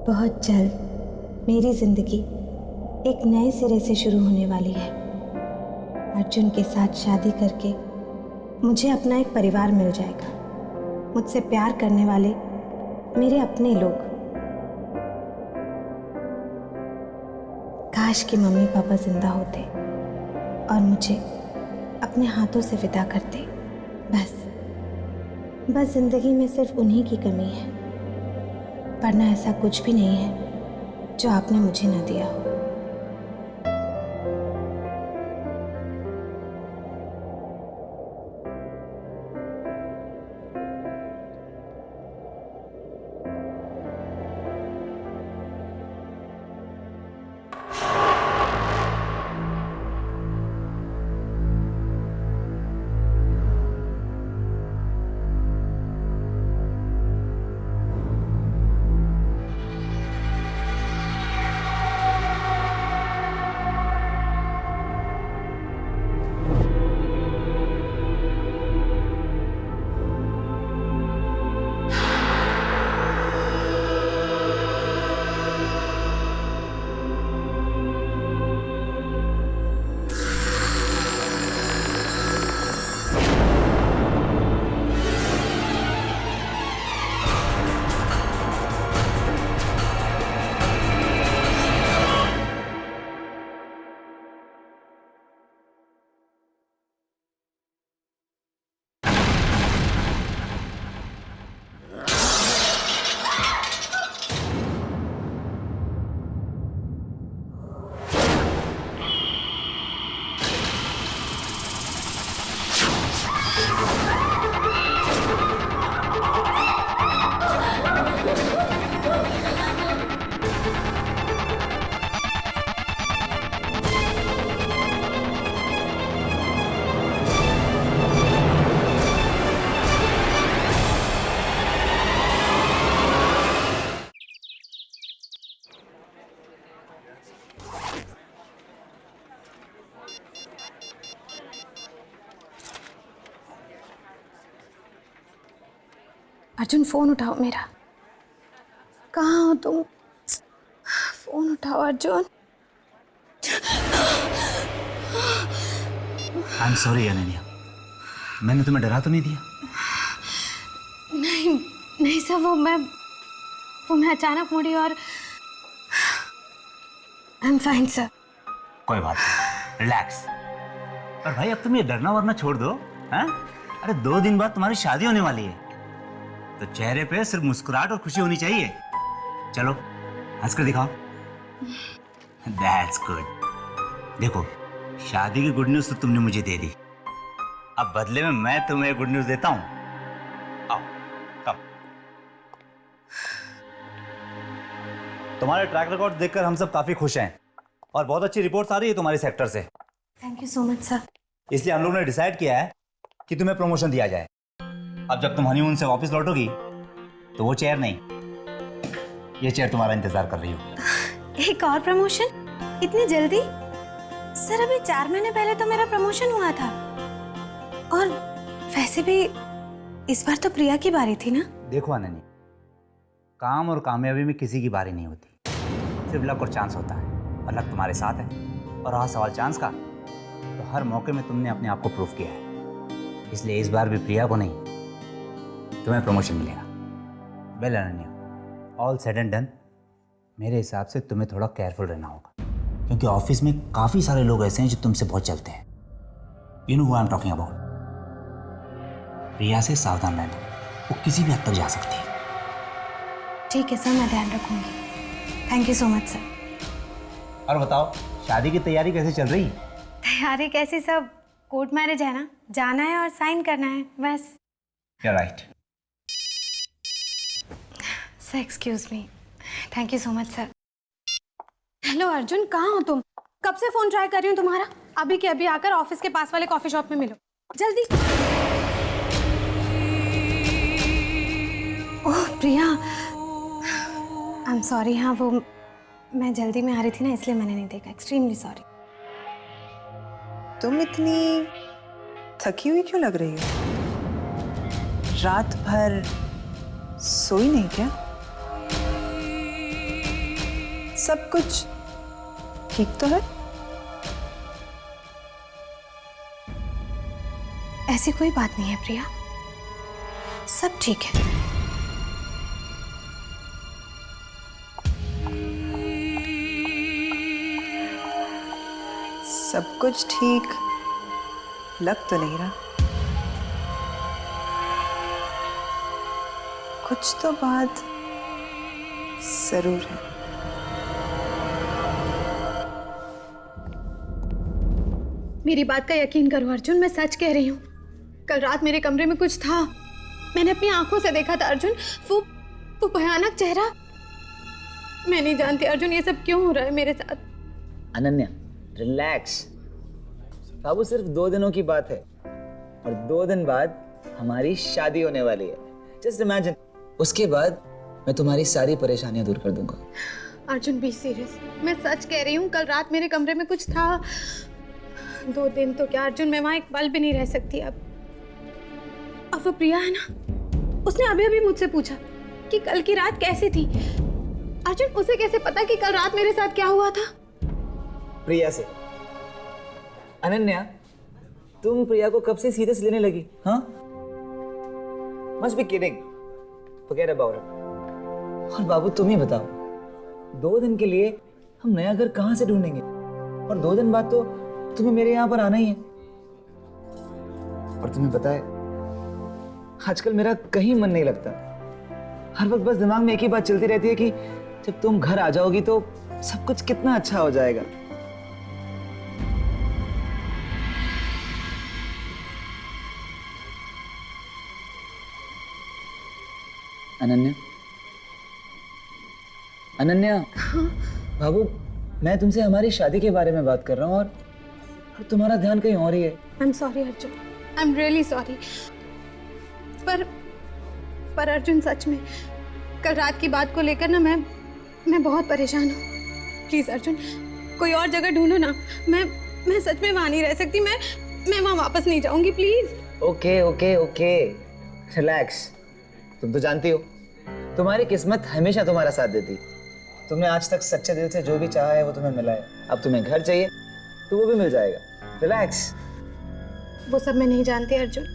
बहुत जल्द मेरी ज़िंदगी एक नए सिरे से शुरू होने वाली है। अर्जुन के साथ शादी करके मुझे अपना एक परिवार मिल जाएगा, मुझसे प्यार करने वाले मेरे अपने लोग। काश कि मम्मी पापा जिंदा होते और मुझे अपने हाथों से विदा करते। बस जिंदगी में सिर्फ उन्हीं की कमी है, वरना ऐसा कुछ भी नहीं है जो आपने मुझे ना दिया हो। अर्जुन, फोन उठाओ मेरा। कहाँ हो तुम? फोन उठाओ Arjun. I am sorry Ananya, मैंने तुम्हें डरा तो नहीं दिया? नहीं सर, वो मैं अचानक मुड़ी और आई एम फाइन सर। कोई बात नहीं, रिलैक्स। और भाई अब तुम ये डरना वरना छोड़ दो, हैं? अरे 2 दिन बाद तुम्हारी शादी होने वाली है, तो चेहरे पे सिर्फ मुस्कुराहट और खुशी होनी चाहिए। चलो हंस कर दिखाओ। That's good। देखो, शादी की गुड न्यूज तो तुमने मुझे दे दी, अब बदले में मैं तुम्हें गुड न्यूज देता हूं। आओ, कम। तुम्हारे ट्रैक रिकॉर्ड देखकर हम सब काफी खुश हैं और बहुत अच्छी रिपोर्ट्स आ रही है तुम्हारे सेक्टर से। Thank you so much sir. इसलिए हम लोगों ने डिसाइड किया है कि तुम्हें प्रमोशन दिया जाए। अब जब तुम हनीमून से वापस लौटोगी तो वो चेयर नहीं, ये चेयर तुम्हारा इंतजार कर रही हो। एक और प्रमोशन? इतनी जल्दी? सर अभी 4 महीने पहले तो मेरा प्रमोशन हुआ था, और वैसे भी इस बार तो प्रिया की बारी थी ना। देखो अनन्या, काम और कामयाबी में किसी की बारी नहीं होती, सिर्फ लक और चांस होता है, और लक तुम्हारे साथ है। और रहा सवाल चांस का, तो हर मौके में तुमने अपने आप को प्रूव किया है, इसलिए इस बार भी प्रिया को नहीं, तुम्हें प्रमोशन मिलेगा। Well Ananya, all said and done, मेरे हिसाब से तुम्हें थोड़ा केयरफुल रहना होगा, क्योंकि ऑफिस में काफ़ी सारे लोग ऐसे हैं जो तुमसे बहुत चलते हैं। You know who I am talking about. Priya से सावधान रहना, वो किसी भी हद तक जा सकती है। ठीक है सर, मैं ध्यान रखूंगी। Thank you so much sir. और बताओ, शादी की तैयारी कैसे चल रही? तैयारी कैसी? सब कोर्ट मैरिज है ना, जाना है और साइन करना है, बस। Right. Sir excuse me. Thank you so much sir. Hello Arjun, कहाँ हो तुम? कब से फोन ट्राई कर रही हूँ तुम्हारा। अभी के अभी आकर ऑफिस के पास वाले कॉफी शॉप में मिलो, जल्दी। ओह प्रिया, आई एम सॉरी। हाँ, वो मैं जल्दी में आ रही थी ना, इसलिए मैंने नहीं देखा। Extremely sorry. तुम इतनी थकी हुई क्यों लग रही हो? रात भर सोई नहीं क्या? सब कुछ ठीक तो है? ऐसी कोई बात नहीं है प्रिया, सब ठीक है। सब कुछ ठीक लग तो नहीं रहा। कुछ तो बात जरूर है। मेरी बात का यकीन करो अर्जुन, मैं सच कह रही हूँ। कल रात मेरे कमरे में कुछ था, मैंने अपनी आंखों से देखा था अर्जुन। वो भयानक चेहरा। मैं नहीं जानती अर्जुन ये सब क्यों हो रहा है मेरे साथ। अनन्या रिलैक्स, बाबू सिर्फ 2 दिनों की बात है और 2 दिन बाद हमारी शादी होने वाली है। जस्ट इमेजिन, उसके बाद मैं तुम्हारी सारी परेशानियां दूर कर दूंगा। अर्जुन बी सीरियस, मैं सच कह रही हूँ। कल रात मेरे कमरे में कुछ था। 2 दिन तो क्या अर्जुन, मैं वहां एक पल भी नहीं रह सकती अब वो प्रिया है ना, उसने अभी अभी मुझसे पूछा कि कल की रात कैसी थी। अर्जुन उसे कैसे पता कि कल रात मेरे साथ क्या हुआ था? प्रिया से। अनन्या, तुम प्रिया को कब से सीरियस लेने लगी? हाँ, must be kidding, forget about it. और बाबू तुम ही बताओ, 2 दिन के लिए हम नया घर कहां से ढूंढेंगे? और 2 दिन बाद तो तुम्हें मेरे यहां पर आना ही है। और तुम्हें पता है, आजकल मेरा कहीं मन नहीं लगता। हर वक्त बस दिमाग में एक ही बात चलती रहती है कि जब तुम घर आ जाओगी तो सब कुछ कितना अच्छा हो जाएगा। अनन्या, अनन्या, बाबू मैं तुमसे हमारी शादी के बारे में बात कर रहा हूँ और तुम्हारा ध्यान कहीं और ही है। I am sorry Arjun, I am really sorry. पर अर्जुन सच में कल रात की बात को लेकर ना मैं बहुत परेशान हूँ। प्लीज अर्जुन, कोई और जगह ढूंढो ना। मैं सच में वहां नहीं रह सकती। मैं वहां वापस नहीं जाऊंगी, please. Okay okay okay, relax. तुम तो जानती हो, तुम्हारी किस्मत हमेशा तुम्हारा साथ देती। तुमने आज तक सच्चे दिल से जो भी चाहा है वो तुम्हें मिला है। अब तुम्हें घर चाहिए तो वो भी मिल जाएगा। रिलैक्स। वो सब मैं नहीं जानती अर्जुन,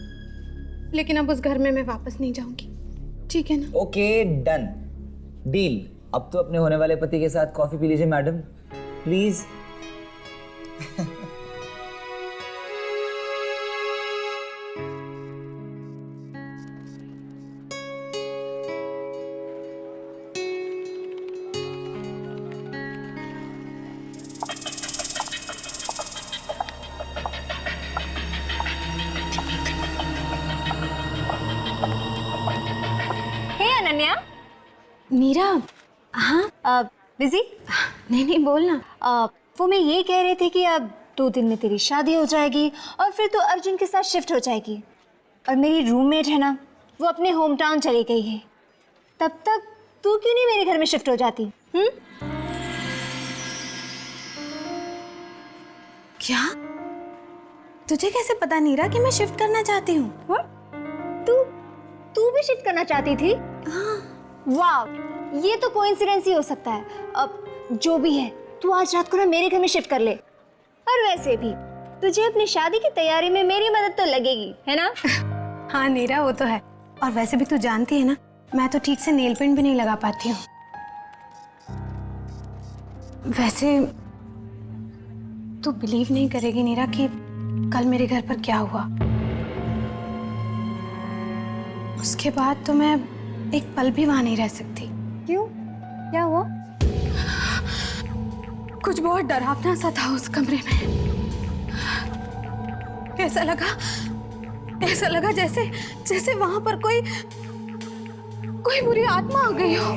लेकिन अब उस घर में मैं वापस नहीं जाऊंगी, ठीक है ना? Okay done, deal. अब तो अपने होने वाले पति के साथ कॉफी पी लीजिए मैडम, प्लीज। मीरा। हाँ बिजी? नहीं बोलना। वो मैं ये कह रही थी कि अब 2 दिन में तेरी शादी हो जाएगी और फिर तो अर्जुन के साथ शिफ्ट हो जाएगी। और मेरी रूममेट है ना, वो अपने होम टाउन चली गई है। तब तक तू क्यों नहीं मेरे घर में शिफ्ट हो जाती? क्या? तुझे कैसे पता नीरा कि मैं शिफ्ट करना चाहती हूँ? तू भी शिफ्ट करना चाहती थी? हाँ। वाह, ये तो कोइंसिडेंस ही हो सकता है। अब जो भी है, तू आज रात को ना मेरे घर में शिफ्ट कर ले। और वैसे भी तुझे अपनी शादी की तैयारी में मेरी मदद तो लगेगी, है ना? हाँ नीरा, वो तो है। और वैसे भी तू जानती है ना, मैं तो ठीक से नेल पेंट भी नहीं लगा पाती हूँ। वैसे तू बिलीव नहीं करेगी नीरा कि कल मेरे घर पर क्या हुआ। उसके बाद तो मैं एक पल भी वहां नहीं रह सकती। क्यों? क्या हुआ? कुछ बहुत डरावना सा था उस कमरे में। ऐसा लगा जैसे वहां पर कोई बुरी आत्मा आ गई हो।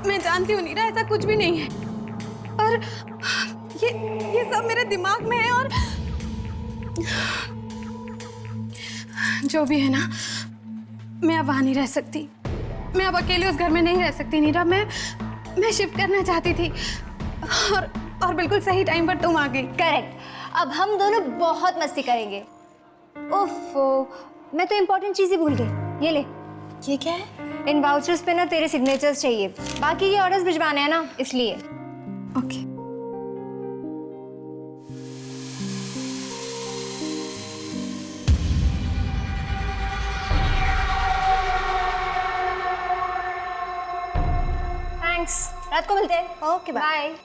मैं जानती हूँ नीरा, ऐसा कुछ भी नहीं है, पर ये सब मेरे दिमाग में है। और जो भी है ना, मैं अब वहां नहीं रह सकती। मैं अब अकेले उस घर में नहीं रह सकती नीरा। मैं शिफ्ट करना चाहती थी और बिल्कुल सही टाइम पर तुम आ गई। करेक्ट। अब हम दोनों बहुत मस्ती करेंगे। ओफो, मैं तो इम्पोर्टेंट चीज ही भूल गई। ये ले। ये क्या है? इन वाउचर्स पे ना तेरे सिग्नेचर्स चाहिए, बाकी के ऑर्डर्स भिजवाने हैं ना, इसलिए। ओके। थैंक्स, रात को मिलते हैं। Okay, bye. बाय।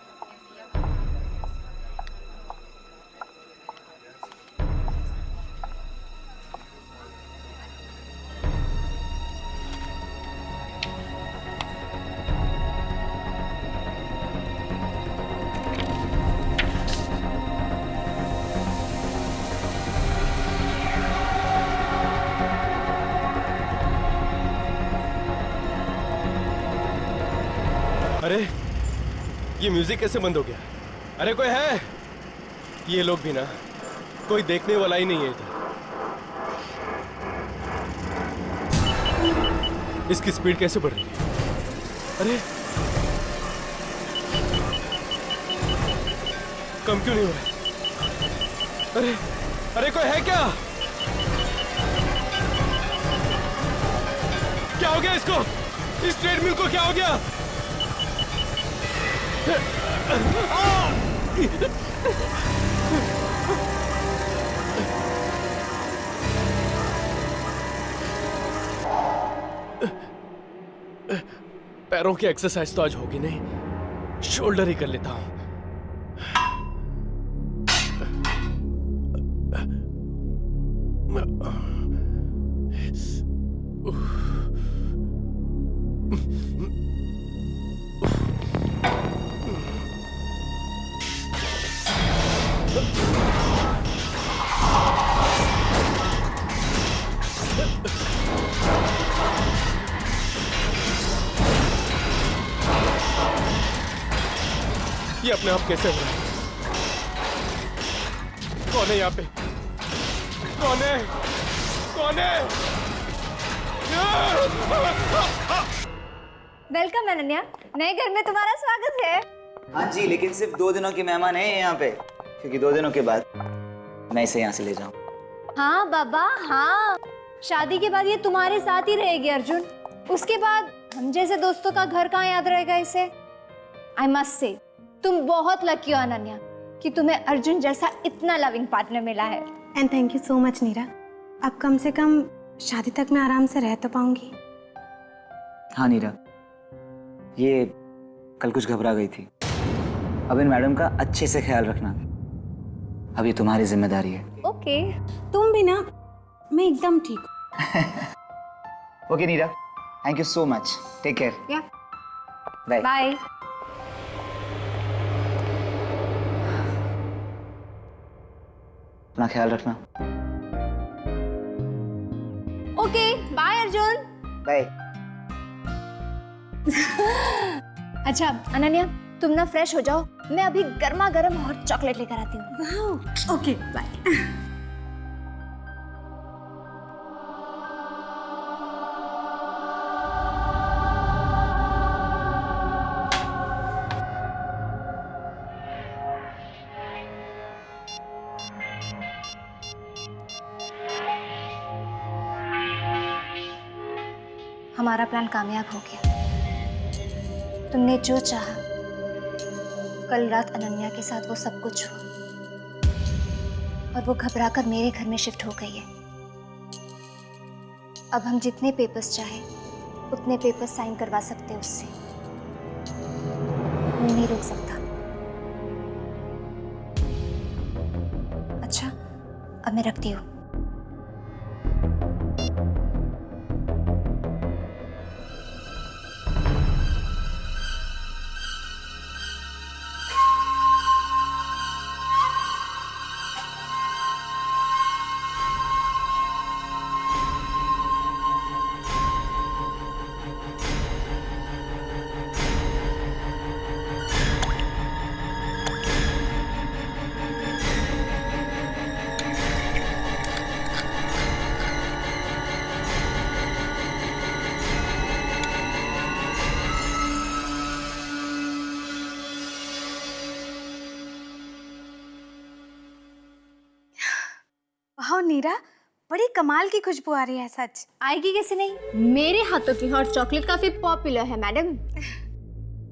अरे ये म्यूजिक कैसे बंद हो गया? अरे कोई है? ये लोग भी ना, कोई देखने वाला ही नहीं है इधर। इसकी स्पीड कैसे बढ़ रही है? अरे कम क्यों नहीं हो रहा है? अरे अरे कोई है क्या? क्या हो गया इसको? इस ट्रेडमिल को क्या हो गया? पैरों की एक्सरसाइज तो आज होगी नहीं, शोल्डर ही कर लेता हूं। ये अपने आप कैसे हो रहा है? कौन है यहाँ पे? कौन है? कौन है? वेलकम अनन्या, नए घर में तुम्हारा स्वागत है। हाँ जी, लेकिन सिर्फ 2 दिनों के मेहमान हैं यहाँ पे, क्योंकि 2 दिनों के बाद मैं इसे यहाँ से ले जाऊँ। हाँ बाबा हाँ, शादी के बाद ये तुम्हारे साथ ही रहेगी अर्जुन। उसके बाद हम जैसे दोस्तों का घर कहाँ याद रहेगा इसे। आई मस्ट से तुम बहुत लकी हो अनन्या कि तुम्हें अर्जुन जैसा इतना लविंग पार्टनर मिला है। And thank you so much Neera. अब कम से कम शादी तक मैं आराम से रह तो पाऊंगी। हाँ नीरा, ये कल कुछ घबरा गई थी। अब इन मैडम का अच्छे से ख्याल रखना, अब ये तुम्हारी जिम्मेदारी है। ओके। तुम भी ना, मैं एकदम ठीक हूँ। Okay Neera, thank you so much, take care. Yeah bye. Bye. अपना ख्याल रखना। Okay bye Arjun. बाय। अच्छा अनन्या, तुम ना फ्रेश हो जाओ, मैं अभी गर्मा गर्म हॉट चॉकलेट लेकर आती हूँ। वाह, ओके बाय। हमारा प्लान कामयाब हो गया। तुमने जो चाहा, कल रात अनन्या के साथ वो सब कुछ हुआ और वो घबराकर मेरे घर में शिफ्ट हो गई है। अब हम जितने पेपर्स चाहे उतने पेपर्स साइन करवा सकते हैं उससे, कोई नहीं रोक सकता। अच्छा अब मैं रखती हूँ। वाह नीरा, बड़ी कमाल की खुशबू आ रही है सच। आएगी कैसे नहीं, मेरे हाथों की हॉट चॉकलेट काफी पॉपुलर है मैडम।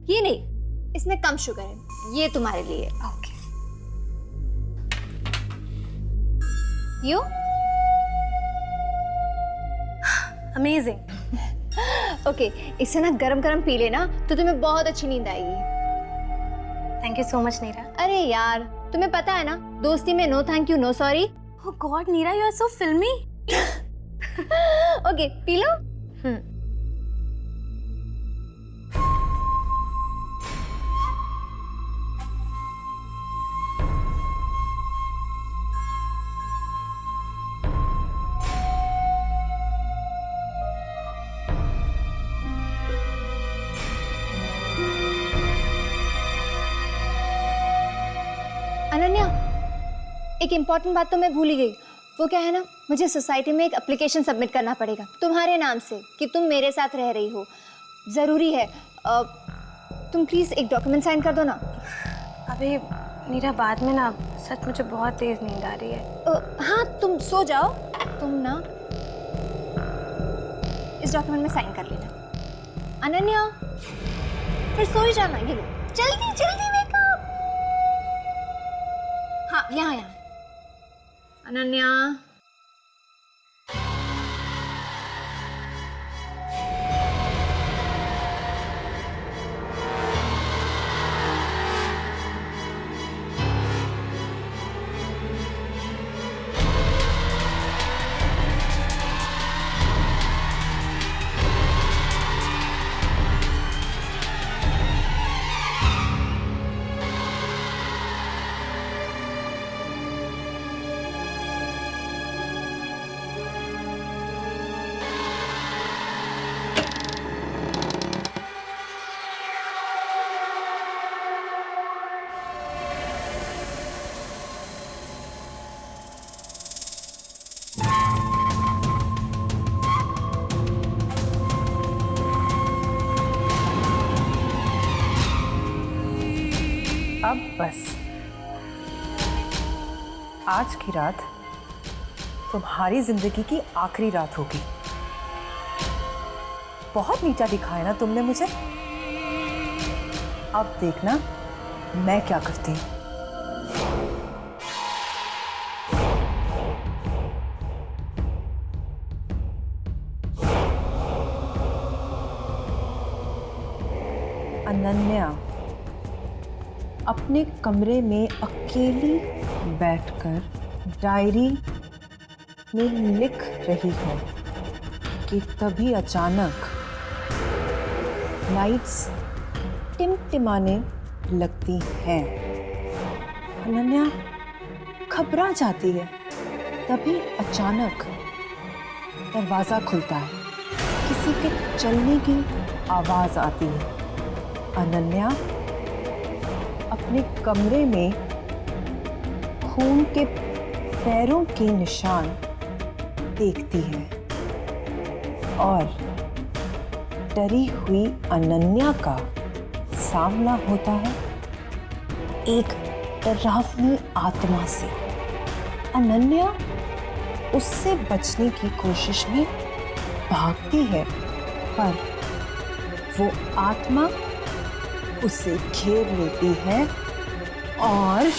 ये नहीं, इसमें कम शुगर है, ये तुम्हारे लिए। ओके। You amazing. ओके, इसे ना गरम गरम पी लेना तो तुम्हें बहुत अच्छी नींद आएगी। Thank you so much Neera. अरे यार, तुम्हें पता है ना, दोस्ती में no thank you no sorry. Oh God Neera, you are so filmy. Okay, P low. Ananya, एक इम्पॉर्टेंट बात तो मैं भूल ही गई। वो क्या है ना, मुझे सोसाइटी में एक एप्लीकेशन सबमिट करना पड़ेगा तुम्हारे नाम से कि तुम मेरे साथ रह रही हो। ज़रूरी है, तुम प्लीज़ एक डॉक्यूमेंट साइन कर दो ना। अभी नीरा बाद में ना, सच मुझे बहुत तेज नींद आ रही है। हाँ, तुम सो जाओ। तुम ना इस डॉक्यूमेंट में साइन कर लेना। अनन्या, फिर सो ही जाना। ये लो, जल्दी जल्दी वेकअप। हाँ, यहाँ यहाँ। अनन्या, अब बस आज की रात तुम्हारी जिंदगी की आखिरी रात होगी। बहुत नीचा दिखाया ना तुमने मुझे। अब देखना मैं क्या करती हूँ। अनन्या अपने कमरे में अकेली बैठकर डायरी में लिख रही है कि तभी अचानक लाइट्स टिमटिमाने लगती हैं। अनन्या घबरा जाती है। तभी अचानक दरवाज़ा खुलता है, किसी के चलने की आवाज़ आती है। अनन्या अपने कमरे में खून के पैरों के निशान देखती है और डरी हुई अनन्या का सामना होता है एक डरावनी आत्मा से। अनन्या उससे बचने की कोशिश में भागती है, पर वो आत्मा उसे घेर लेती है और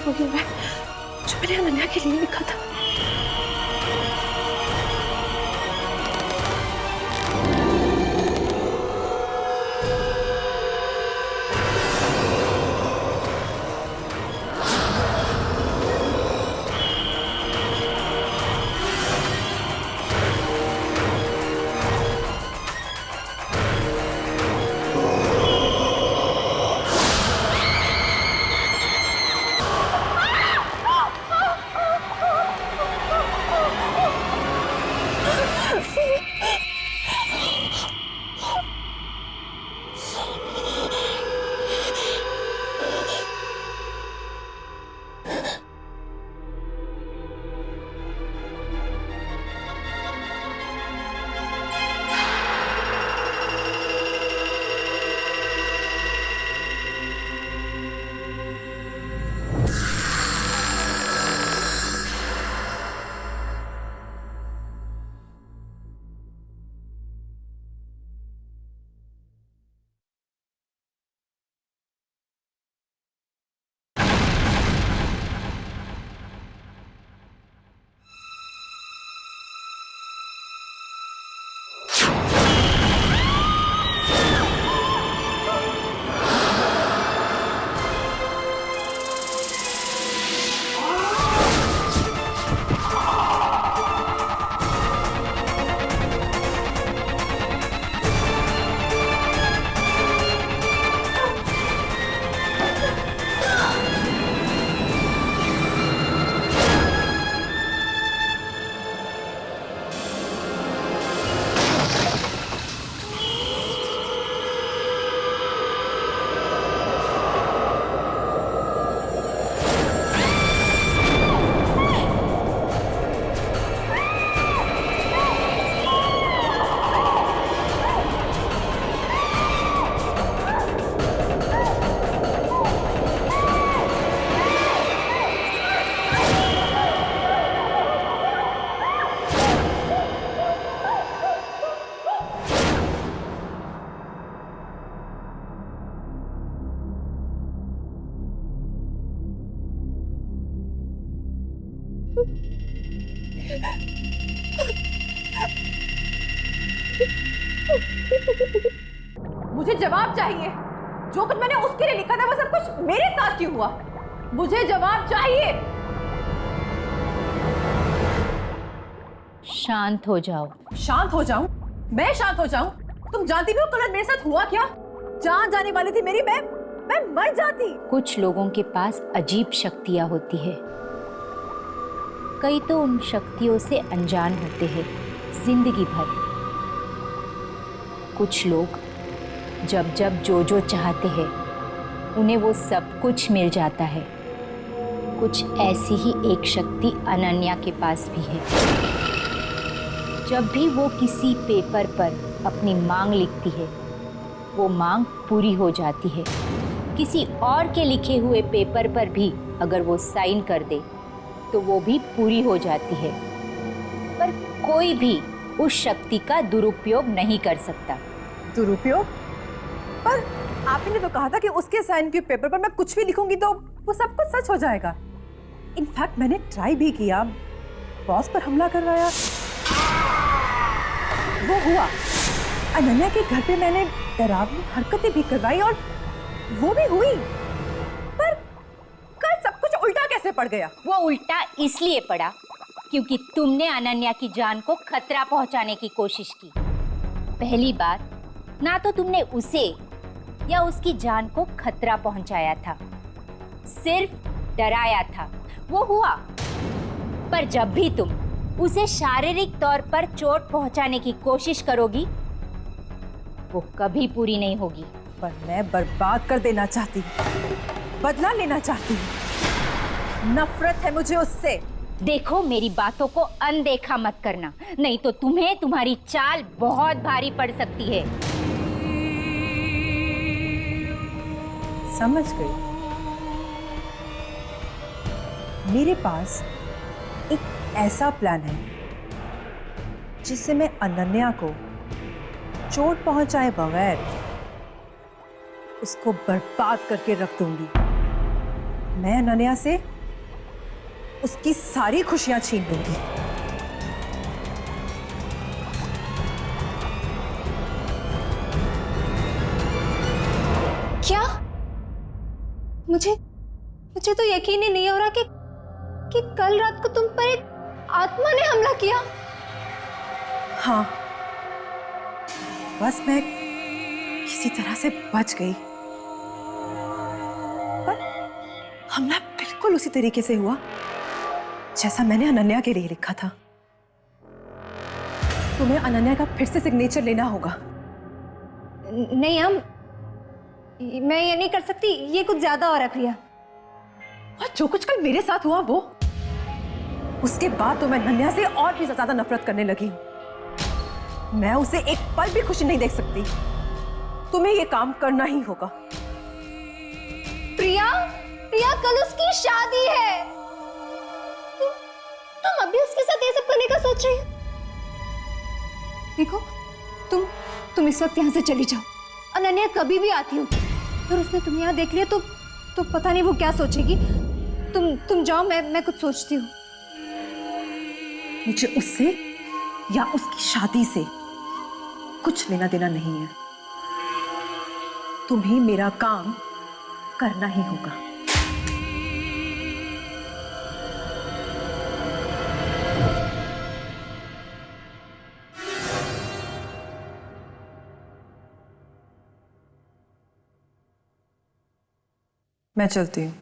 वही है जो मैंने अनन्या के लिए लिखा था। मुझे जवाब चाहिए। जो कुछ मैंने उसके लिए लिखा था वो सब कुछ मेरे साथ क्यों हुआ? मुझे जवाब चाहिए। शांत हो जाओ। शांत हो जाऊं? मैं शांत हो जाऊं? तुम जानती भी हो कल मेरे साथ हुआ क्या? जान जाने वाली थी मेरी, मैं मर जाती। कुछ लोगों के पास अजीब शक्तियां होती है, कई तो उन शक्तियों से अनजान होते हैं जिंदगी भर। कुछ लोग जब जब जो चाहते हैं उन्हें वो सब कुछ मिल जाता है। कुछ ऐसी ही एक शक्ति अनन्या के पास भी है। जब भी वो किसी पेपर पर अपनी मांग लिखती है वो मांग पूरी हो जाती है। किसी और के लिखे हुए पेपर पर भी अगर वो साइन कर दे तो वो भी पूरी हो जाती है। पर कोई भी उस शक्ति का दुरुपयोग नहीं कर सकता। दुरुपयोग? पर आप ही ने तो कहा था कि उसके साइन के पेपर पर मैं कुछ भी लिखूंगी तो वो सब कुछ सच हो जाएगा। इनफैक्ट मैंने ट्राई भी किया, बॉस पर हमला करवाया, वो हुआ। अनन्या के घर पे मैंने डरावनी हरकतें भी करवाई और वो भी हुई। पर कल सब कुछ उल्टा कैसे पड़ गया? वो उल्टा इसलिए पड़ा क्योंकि तुमने अनन्या की जान को खतरा पहुंचाने की कोशिश की। पहली बार ना तो तुमने उसे या उसकी जान को खतरा पहुंचाया था, सिर्फ डराया था, वो हुआ। पर जब भी तुम उसे शारीरिक तौर पर चोट पहुंचाने की कोशिश करोगी वो कभी पूरी नहीं होगी। पर मैं बर्बाद कर देना चाहती हूँ, बदला लेना चाहती हूँ। नफरत है मुझे उससे। देखो, मेरी बातों को अनदेखा मत करना, नहीं तो तुम्हें तुम्हारी चाल बहुत भारी पड़ सकती है। समझ गई। मेरे पास एक ऐसा प्लान है जिससे मैं अनन्या को चोट पहुंचाए बगैर उसको बर्बाद करके रख दूंगी। मैं अनन्या से उसकी सारी खुशियां छीन लूंगी। क्या? मुझे मुझे तो यकीन ही नहीं हो रहा कि कल रात को तुम पर एक आत्मा ने हमला किया। हाँ, बस मैं किसी तरह से बच गई, पर हमला बिल्कुल उसी तरीके से हुआ जैसा मैंने अनन्या के लिए लिखा था। तुम्हें अनन्या का फिर से सिग्नेचर लेना होगा। नहीं हम, मैं ये नहीं कर सकती, ये कुछ ज्यादा हो रहा है प्रिया। और जो कुछ कल मेरे साथ हुआ वो, उसके बाद तो मैं अनन्या से और भी ज्यादा नफरत करने लगी हूं। मैं उसे एक पल भी खुशी नहीं देख सकती। तुम्हें ये काम करना ही होगा। प्रिया, प्रिया कल उसकी शादी है। तुम अभी उसके साथ ये सब करने का सोच रही हो? देखो, तुम इस वक्त यहाँ से चली जाओ। अनन्या कभी भी आती होगी, और उसने तुम्हें यहाँ देख लिया तो पता नहीं वो क्या सोचेगी। तुम जाओ, मैं कुछ सोचती हूँ। मुझे उससे या उसकी शादी से कुछ लेना देना नहीं है। तुम्हें मेरा काम करना ही होगा। मैं चलती हूँ।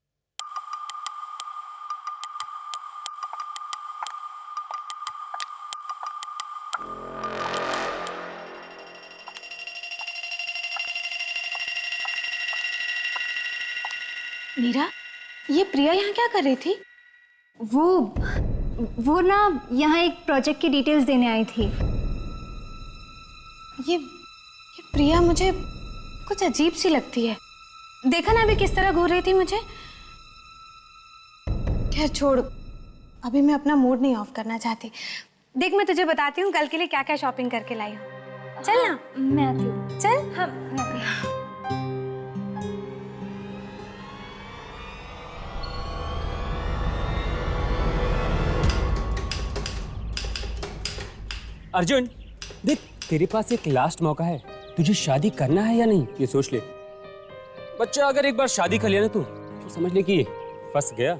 मीरा, ये प्रिया यहाँ क्या कर रही थी? वो ना यहाँ एक प्रोजेक्ट की डिटेल्स देने आई थी। ये प्रिया मुझे कुछ अजीब सी लगती है। देखा ना अभी किस तरह घूर रही थी मुझे। खैर छोड़, अभी मैं अपना मूड नहीं ऑफ करना चाहती। देख मैं तुझे बताती हूँ कल के लिए क्या क्या शॉपिंग करके लाई हूँ। चल ना। मैं आती हूँ। चल। हाँ, मैं आती हूँ। अर्जुन, देख तेरे पास एक लास्ट मौका है। तुझे शादी करना है या नहीं ये सोच ले। बच्चा अगर एक बार शादी कर लिया ना तो समझ ले कि फंस गया।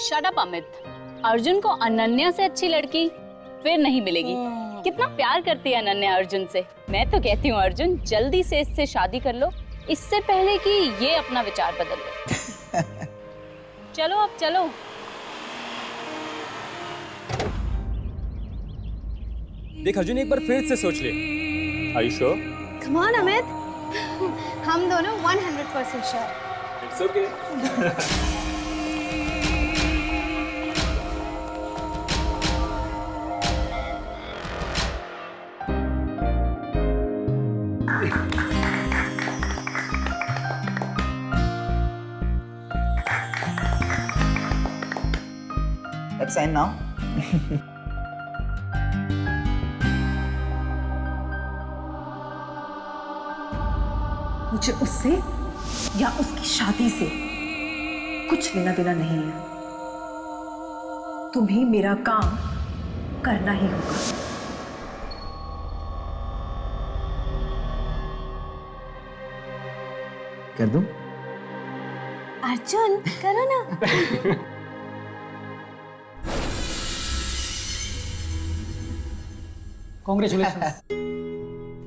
Shut up Amit. अर्जुन को अनन्या से अच्छी लड़की फिर नहीं मिलेगी। कितना प्यार करती है अनन्या अर्जुन से। मैं तो कहती हूँ अर्जुन जल्दी से इससे शादी कर लो, इससे पहले कि ये अपना विचार बदल ले। चलो अब चलो। देख अर्जुन, एक बार फिर से सोच ले। Are you sure? Come on Amit, हम दोनों 100% sure. It's okay. Let's sign now. मुझे उससे या उसकी शादी से कुछ लेना देना नहीं है। तुम्हें मेरा काम करना ही होगा। कर दूं? अर्जुन करो ना। कॉन्ग्रेचुलेशन।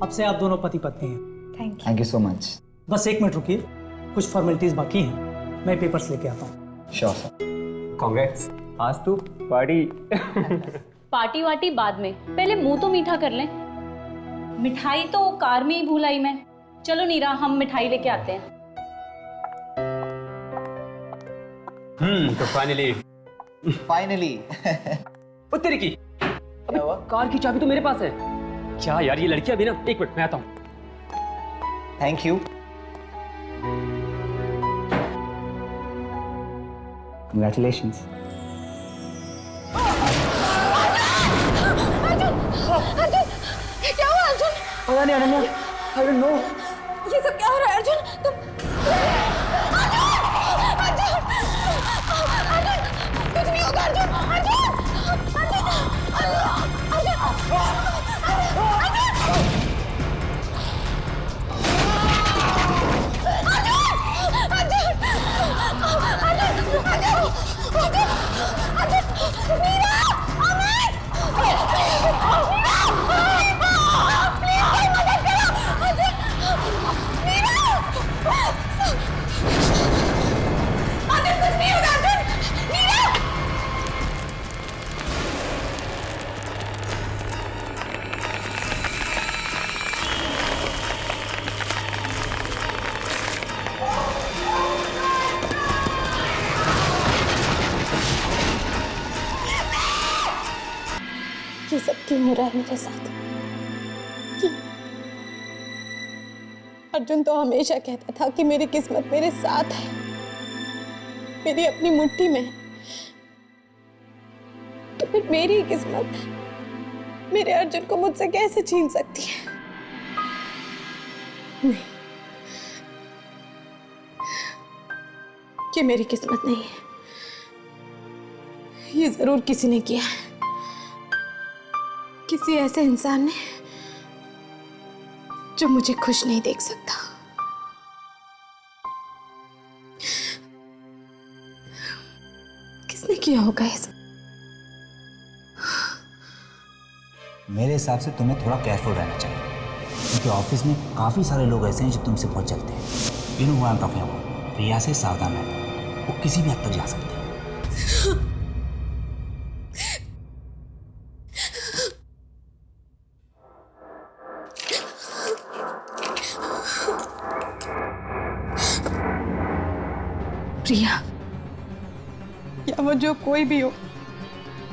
अब से आप दोनों पति पत्नी हैं। Thank you so much. बस 1 मिनट रुकिए, कुछ फॉर्मेलिटीज बाकी हैं, मैं पेपर्स लेके आता हूँ। Sure sir. Congrats. आज तू पार्टी। पार्टी वार्टी बाद में, पहले मुंह तो मीठा कर लें। मिठाई तो कार में ही भूल आई मैं। चलो नीरा, हम मिठाई लेके आते हैं। तो फाइनली ओ तेरी की। अबे कार की चाबी तो मेरे पास है। क्या यार, ये लड़की अभी ना, 1 मिनट मैं आता हूँ। Thank you. Congratulations. क्या हुआ अर्जुन? पता नहीं अनन्या, I don't know. ये सब क्या हो रहा है अर्जुन? अर्जुन! अर्जुन! कुछ नहीं होगा क्यों हो रहा है मेरे साथ? क्यों? अर्जुन तो हमेशा कहता था कि मेरी किस्मत मेरे साथ है, मेरी अपनी मुट्ठी में है। तो फिर मेरी किस्मत मेरे अर्जुन को मुझसे कैसे छीन सकती है? नहीं, ये मेरी किस्मत नहीं है। ये जरूर किसी ने किया है, किसी ऐसे इंसान ने जो मुझे खुश नहीं देख सकता। किसने किया होगा ये सब? मेरे हिसाब से तुम्हें थोड़ा केयरफुल रहना चाहिए, क्योंकि ऑफिस में काफ़ी सारे लोग ऐसे हैं जो तुमसे बहुत चलते हैं। You know what I am talking about. Priya से सावधान रहना, वो किसी भी हद तक जा सकती है। प्रिया या वो जो कोई भी हो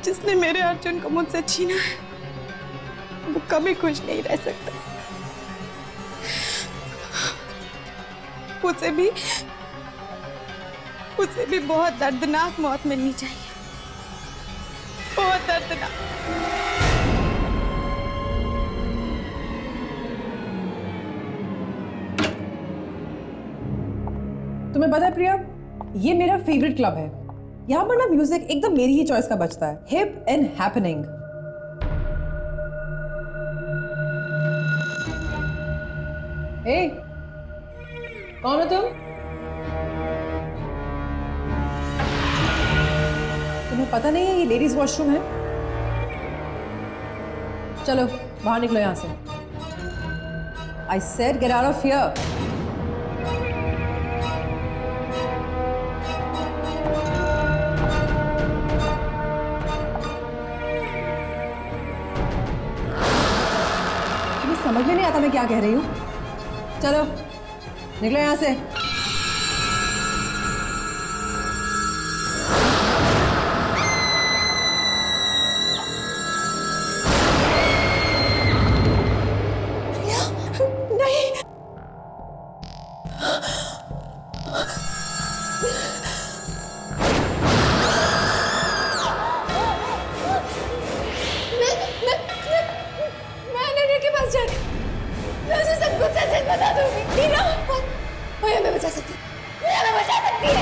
जिसने मेरे अर्जुन को मुझसे छीना है, वो कभी खुश नहीं रह सकता। उसे भी बहुत दर्दनाक मौत मिलनी चाहिए, बहुत दर्दनाक। तुम्हें पता है प्रिया, ये मेरा फेवरेट क्लब है। यहाँ पर ना म्यूजिक एकदम मेरी ही चॉइस का बजता है, हिप एंड हैपनिंग। हे, कौन हो तुम? तुम्हें पता नहीं है ये लेडीज वॉशरूम है? चलो बाहर निकलो यहां से। I said get out of here. समझ में नहीं आता मैं क्या कह रही हूँ। चलो निकलो यहाँ से। नहीं, मैं अनन्या के पास जाने, मैं उसे सब कुछ सच बता दूंगी। नीना, वो हमें बचा सकती है, वो हमें बचा सकती है।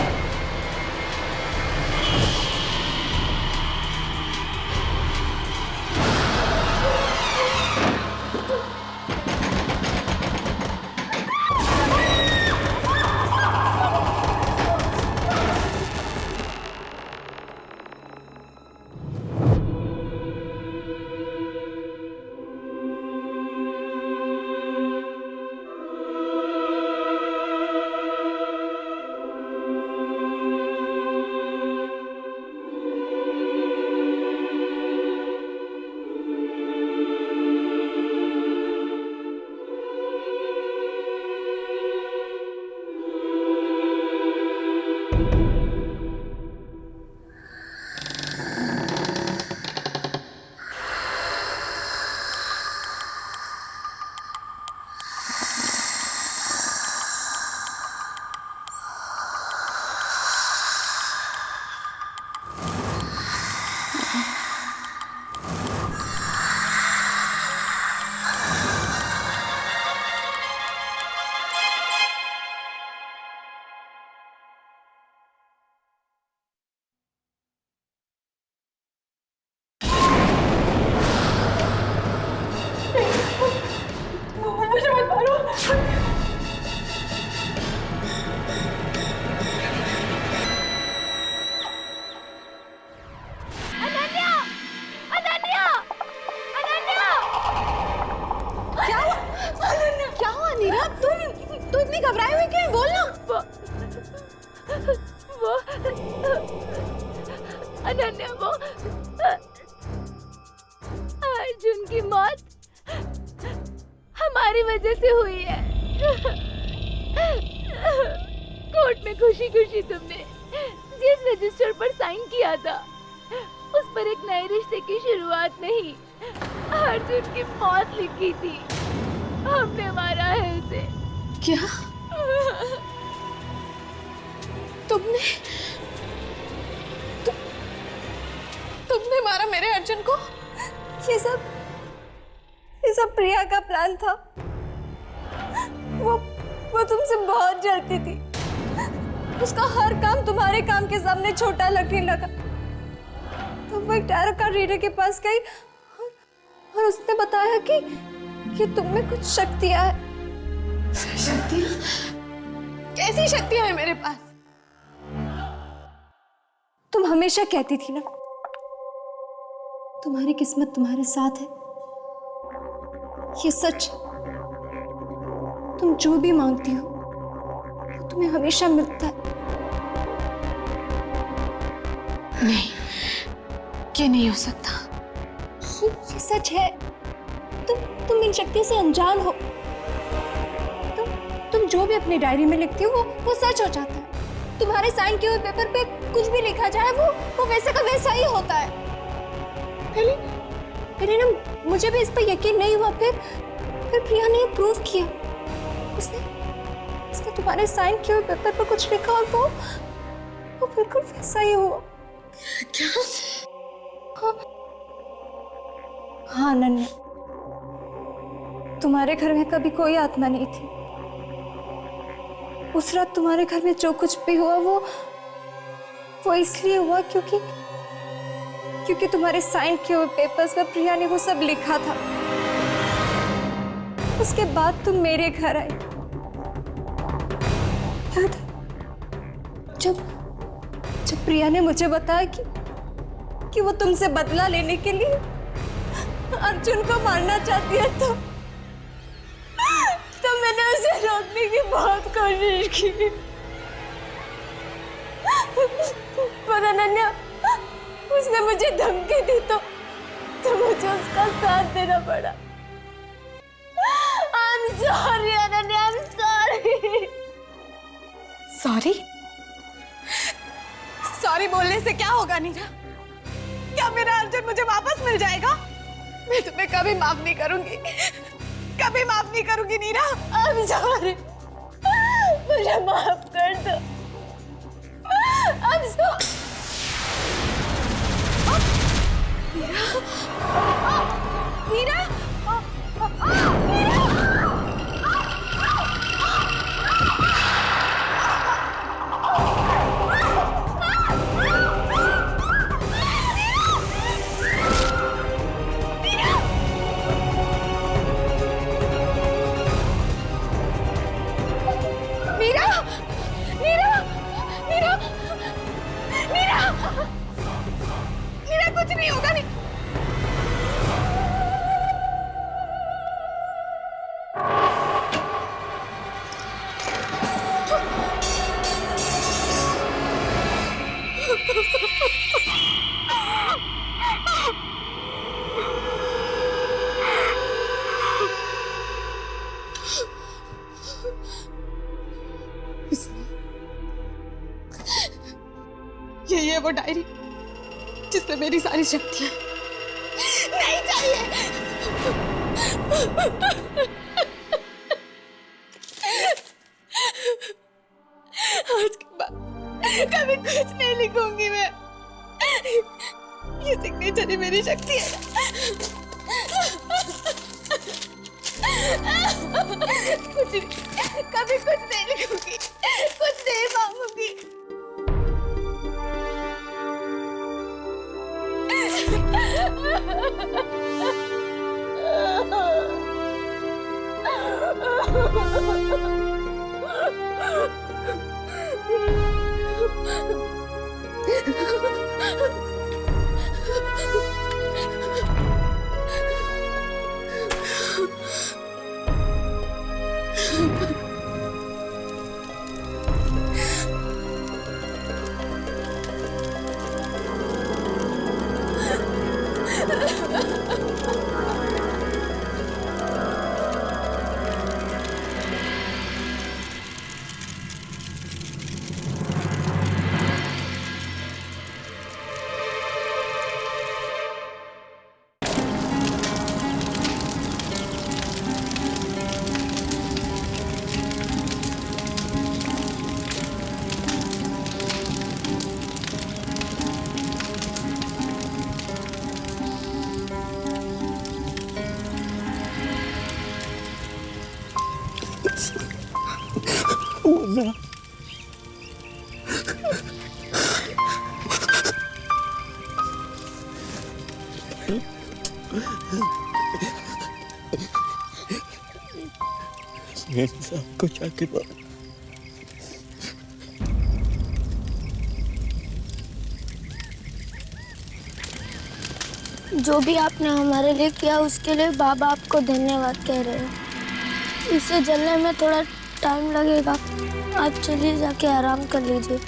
अनन्या, वो अर्जुन की मौत हमारी वजह से हुई है। कोर्ट में खुशी खुशी तुमने जिस रजिस्टर पर साइन किया था, उस पर एक नए रिश्ते की शुरुआत नहीं, अर्जुन की मौत लिखी थी, हमने मारा है इसे। क्या? तुमने तुमने मारा मेरे अर्जुन को? ये सब प्रिया का प्लान था। वो तुमसे बहुत जलती थी। उसका हर काम तुम्हारे काम के सामने छोटा लगने लगा। तो वो एक टैरो कार्ड रीडर के पास गई और उसने बताया कि तुम में कुछ शक्तियां है। शक्तियां? कैसी शक्तियां हैं मेरे पास? तुम हमेशा कहती थी ना, तुम्हारी किस्मत तुम्हारे साथ है। ये सच। तुम जो भी मांगती हो वो तुम्हें हमेशा मिलता है। नहीं, ये नहीं हो सकता। ये सच है। तुम इन शक्तियों से अनजान हो। तुम जो भी अपनी डायरी में लिखती हो वो सच हो जाता है। तुम्हारे साइन किए हुए पेपर पे कुछ भी लिखा जाए वो वैसे का वैसा ही होता है। पहले ना मुझे भी इस पर यकीन नहीं हुआ, फिर प्रिया ने प्रूव किया। उसने तुम्हारे साइन किए हुए पेपर पर कुछ लिखा और वो बिल्कुल वैसा ही हुआ। क्या? हाँ अनन्या, तुम्हारे घर में कभी कोई आत्मा नहीं थी। उस रात तुम्हारे घर में जो कुछ भी हुआ वो इसलिए हुआ क्योंकि तुम्हारे साइन किए हुए पेपर्स पर प्रिया ने वो सब लिखा था। उसके बाद तुम मेरे घर आई। याद है जब प्रिया ने मुझे बताया कि वो तुमसे बदला लेने के लिए अर्जुन को मारना चाहती है, तो मैंने उसे रोकने की बहुत कोशिश की। पर अनन्या, उसने मुझे धमकी दी तो मुझे उसका साथ देना पड़ा। I'm sorry Ananya, I'm sorry। Sorry बोलने से क्या होगा नीरा? क्या मेरा अर्जुन मुझे वापस मिल जाएगा? मैं तुम्हें कभी माफ नहीं करूंगी, कभी माफ नहीं करूंगी नीरा। I'm sorry, मुझे माफ कर दो। I'm sorry। नीरा, कुछ नहीं होगा। नहीं, यही है वो डायरी जिसमें मेरी सारी शक्तियां नहीं चाहिए। आज के बाद कभी कुछ नहीं लिखूंगी मैं। ये सिग्नेचर ही मेरी शक्ति है। कुछ नहीं, कभी कुछ नहीं लिखूंगी, कुछ नहीं मांगूंगी। आपको क्या के बाद जो भी आपने हमारे लिए किया उसके लिए बाबा आपको धन्यवाद कह रहे हैं। इसे जलने में थोड़ा टाइम लगेगा, आप चलिए जाके आराम कर लीजिए।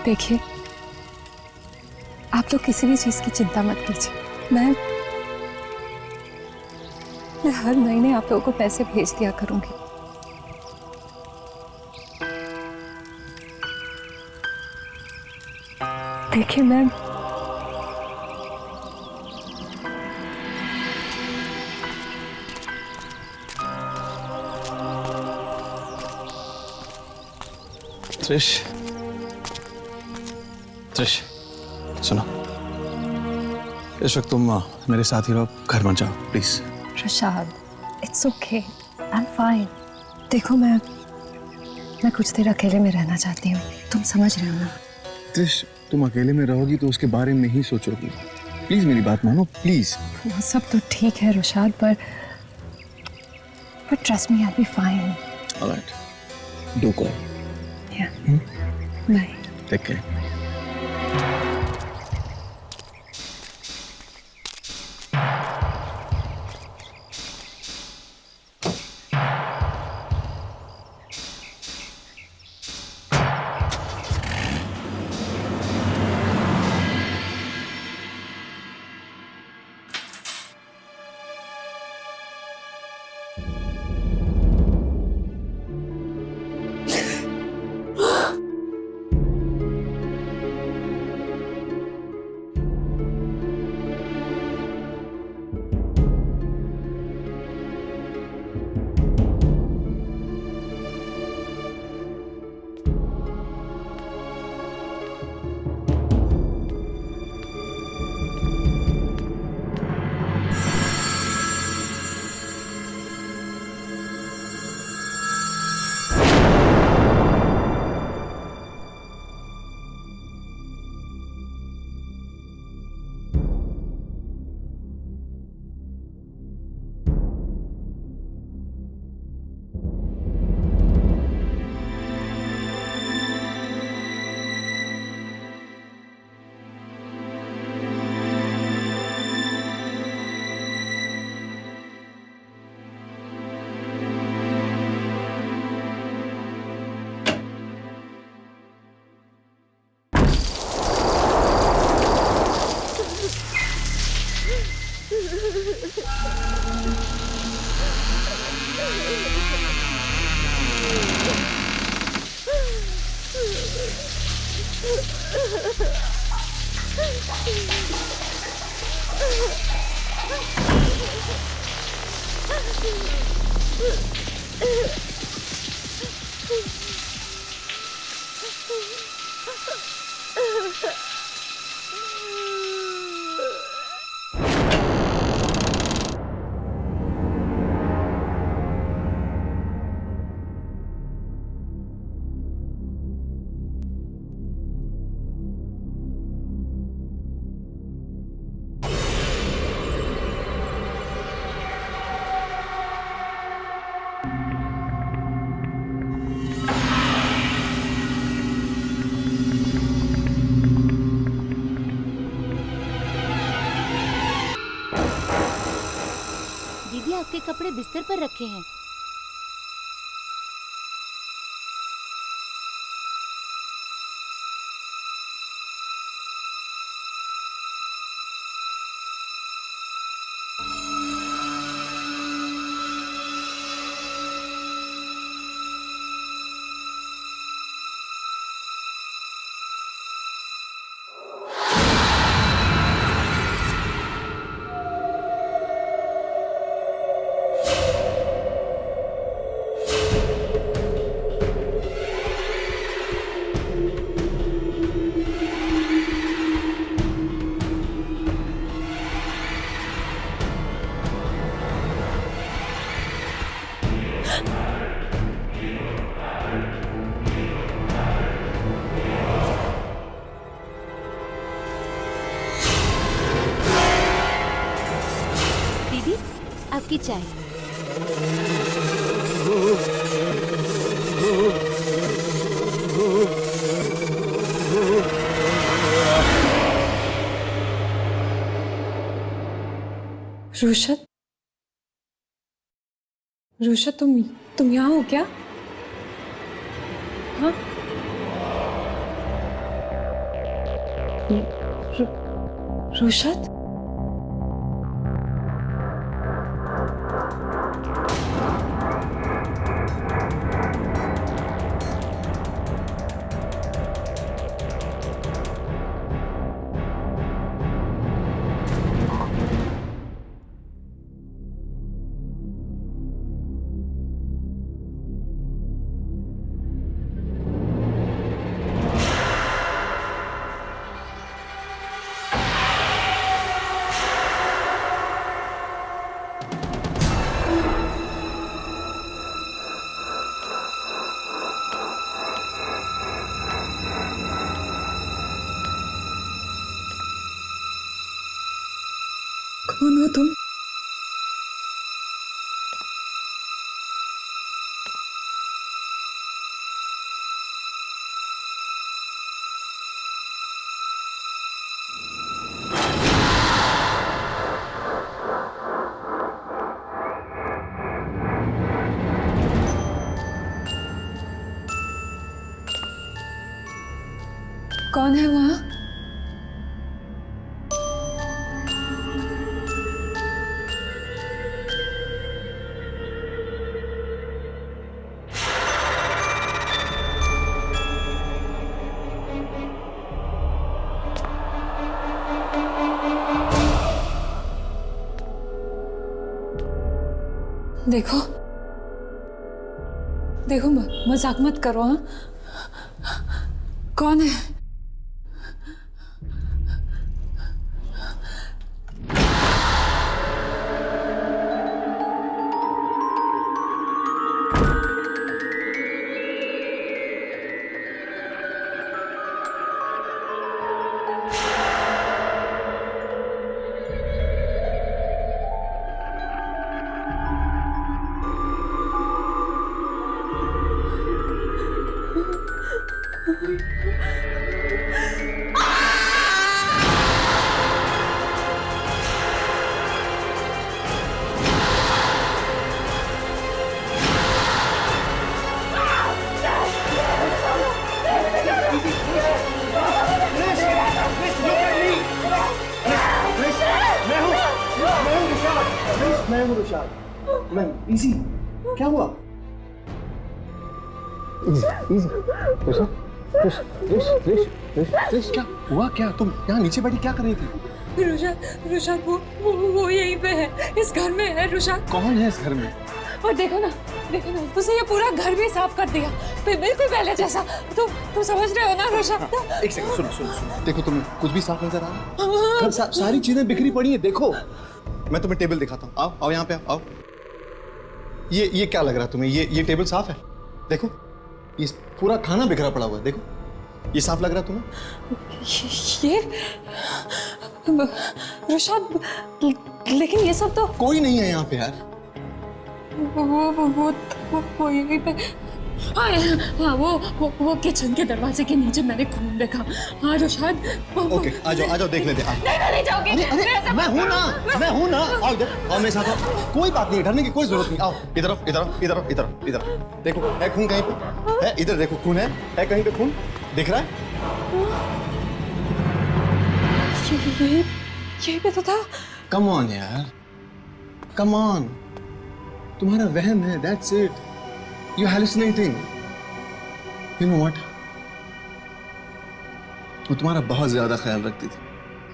देखिए, आप लोग किसी भी चीज की चिंता मत कीजिए। मैं हर महीने आप लोगों को पैसे भेज दिया करूंगी। देखिए मैम, त्रिश, त्रिश, सुनो, इस वक्त तुम मेरे साथ ही रहो, घर मत जाओ please. Rashad, it's okay, I am fine. देखो मैं कुछ देर अकेले में रहना चाहती हूँ, तुम समझ रहे हो ना? त्रिश, तुम अकेले में रहोगी तो उसके बारे में ही सोचोगी। प्लीज मेरी बात मानो, प्लीज। वो सब तो ठीक है रशाद, पर trust me, I will be fine. Alright, do call. Yeah, bye. Take care. आपके कपड़े बिस्तर पर रखे हैं। आपकी चाय। रुशत, रुशत तुम यहाँ हो क्या? हाँ? रुशत? कौन हो तुम? कौन है वहाँ? देखो देखो, मजाक मत करो। हाँ, कौन है? मैं हूँ रुशाद। मैं इजी। क्या हुआ? इजी रिश क्या हुआ? क्या तुम यहाँ नीचे बैठी क्या कर रही थी? रुशाद वो यहीं पे है, इस घर में है। रुशाद कौन है इस घर में? और देखो ना उसने ये पूरा घर भी साफ कर दिया, बिल्कुल पहले जैसा। तुम समझ रहे हो ना रुशाद? एक सेकंड, सुनो। देखो तुम्हें कुछ भी साफ नजर आ रहा है? सारी चीजें बिखरी पड़ी है। देखो मैं तुम्हें टेबल दिखाता हूँ। आओ यहाँ पे आओ। ये क्या लग रहा है तुम्हें? ये टेबल साफ है? देखो ये पूरा खाना बिखरा पड़ा हुआ है। देखो ये साफ लग रहा है तुम्हें? ये रुशाद, लेकिन ये सब तो कोई नहीं है यहाँ पे यार। वो यहीं पे। हाँ वो किचन के दरवाजे के नीचे मैंने खून देखा। हाँ रुशाद। ओके आ जाओ देख लेते हैं। नहीं जाओगे। अरे मैं हूँ ना। आओ इधर, आओ मेरे साथ आओ। कोई बात नहीं, डरने की कोई जरूरत नहीं। आओ इधर देखो है खून कहीं पे? है इधर देखो, खून है कहीं पे? खून दिख रहा है? ये भी तो था। कम ऑन यार, कम ऑन। तुम्हारा वहम है, that's it. You're hallucinating. You know what? वो तुम्हारा बहुत ज्यादा ख्याल रखती थी,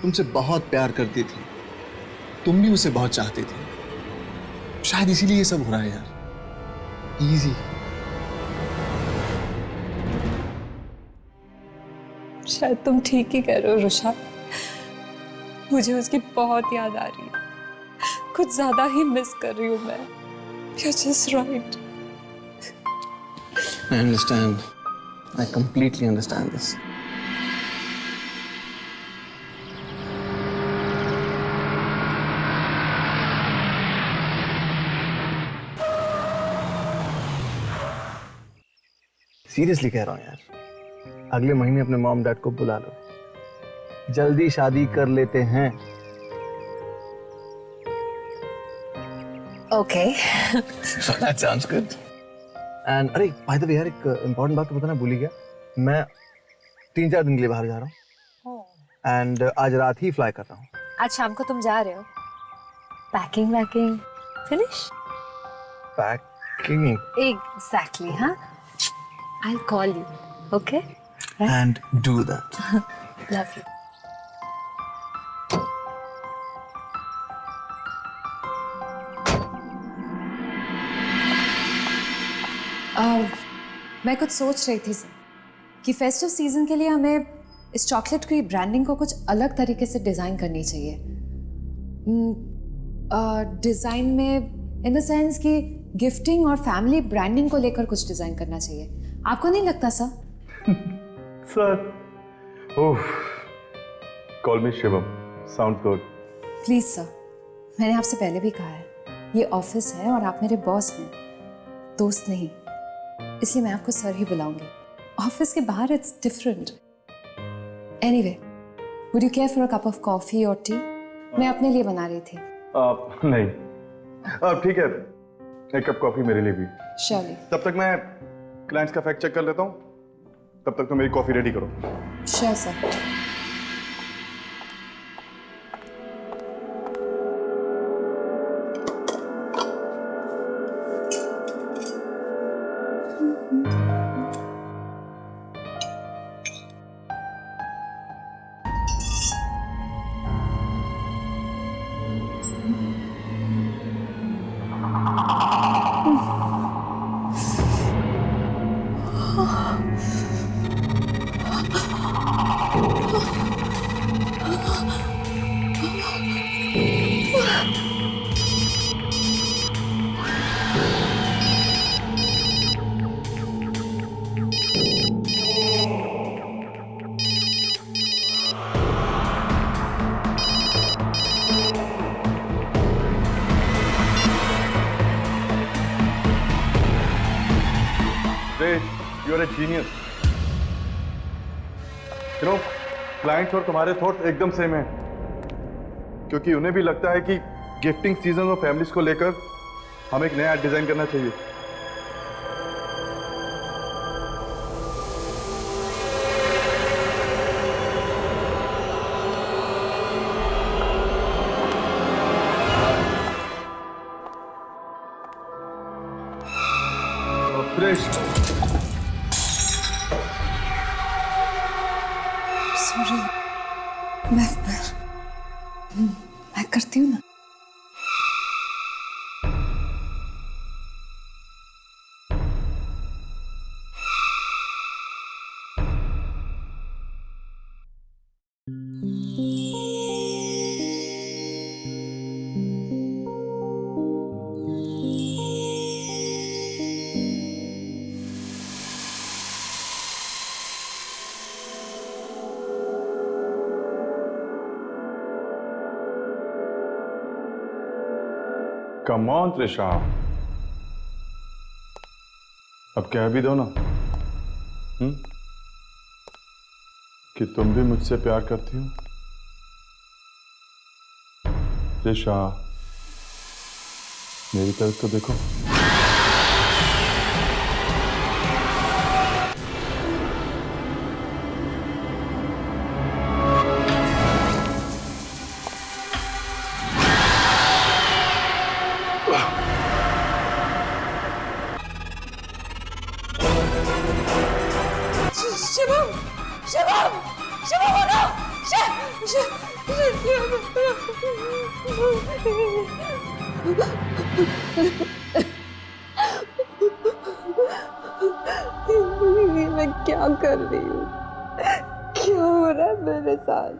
तुमसे बहुत प्यार करती थी, तुम भी उसे बहुत चाहती थी। शायद इसीलिए ये सब हो रहा है यार। इजी। शायद तुम ठीक ही कह रहे हो रुशाद। मुझे उसकी बहुत याद आ रही है, कुछ ज्यादा ही मिस कर रही हूँ मैं। You're just right. I understand. I completely understand this. Seriously कह रहा हूँ यार, अगले महीने अपने मॉम डैड को बुला लो, जल्दी शादी कर लेते हैं। Okay That sounds good. And अरे by the way यार, एक इम्पोर्टेंट बात तो बताना भूल ही गया, मैं 3-4 दिन के लिए बाहर जा रहा हूँ एंड आज रात ही फ्लाई कर रहा हूँ। आज शाम को तुम जा रहे हो? पैकिंग वैकिंग फिनिश? पैकिंग एग्जैक्टली, हाँ। I call you, okay? And do that. Love you. मैं कुछ सोच रही थी सर कि फेस्टिव सीजन के लिए हमें इस चॉकलेट की ब्रांडिंग को कुछ अलग तरीके से डिज़ाइन करनी चाहिए। डिज़ाइन में इन द सेंस कि गिफ्टिंग और फैमिली ब्रांडिंग को लेकर कुछ डिज़ाइन करना चाहिए। आपको नहीं लगता sir? Sir, oh, call me Shivam, sound good. Please sir, मैंने आपसे पहले भी कहा है, ये ऑफिस है और आप मेरे बॉस हैं, दोस्त नहीं, इसलिए मैं आपको सर ही बुलाऊंगी। ऑफिस के बाहर it's different. Anyway, would you care for a cup of coffee और टी? मैं अपने लिए बना रही थी। नहीं, ठीक है, एक कप कॉफी मेरे लिए भी। श्योरली। तब तक मैं क्लाइंट्स का फैक्ट चेक कर लेता हूँ, तब तक तो मेरी कॉफी रेडी करो। Sure sir. You are a genius. You know, clients और तुम्हारे थॉट्स एकदम सेम हैं, क्योंकि उन्हें भी लगता है कि गिफ्टिंग सीजन और फैमिलीज को लेकर हमें एक नया डिजाइन करना चाहिए। सॉरी, मैं करती हूँ ना। Come on, त्रिशा, अब कह भी दो ना कि तुम भी मुझसे प्यार करती हो। त्रिशा, मेरी तरफ तो देखो। शिवम, शिवम, शिवम, हो ना? मैं क्या कर रही हूँ? क्या हो रहा है मेरे साथ?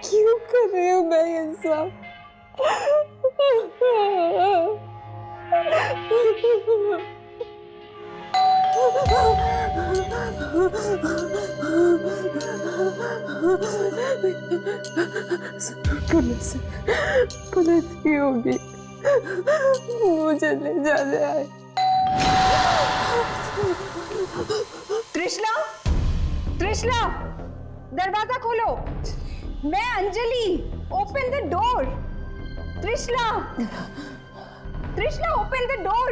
क्यों कर रही हूँ मैं ये सब? पुलिस की होगी, मुझे ले जाने आए। त्रिशला, त्रिशला, दरवाजा खोलो। मैं Anjali, open the door. Trishala, Trishala, open the door.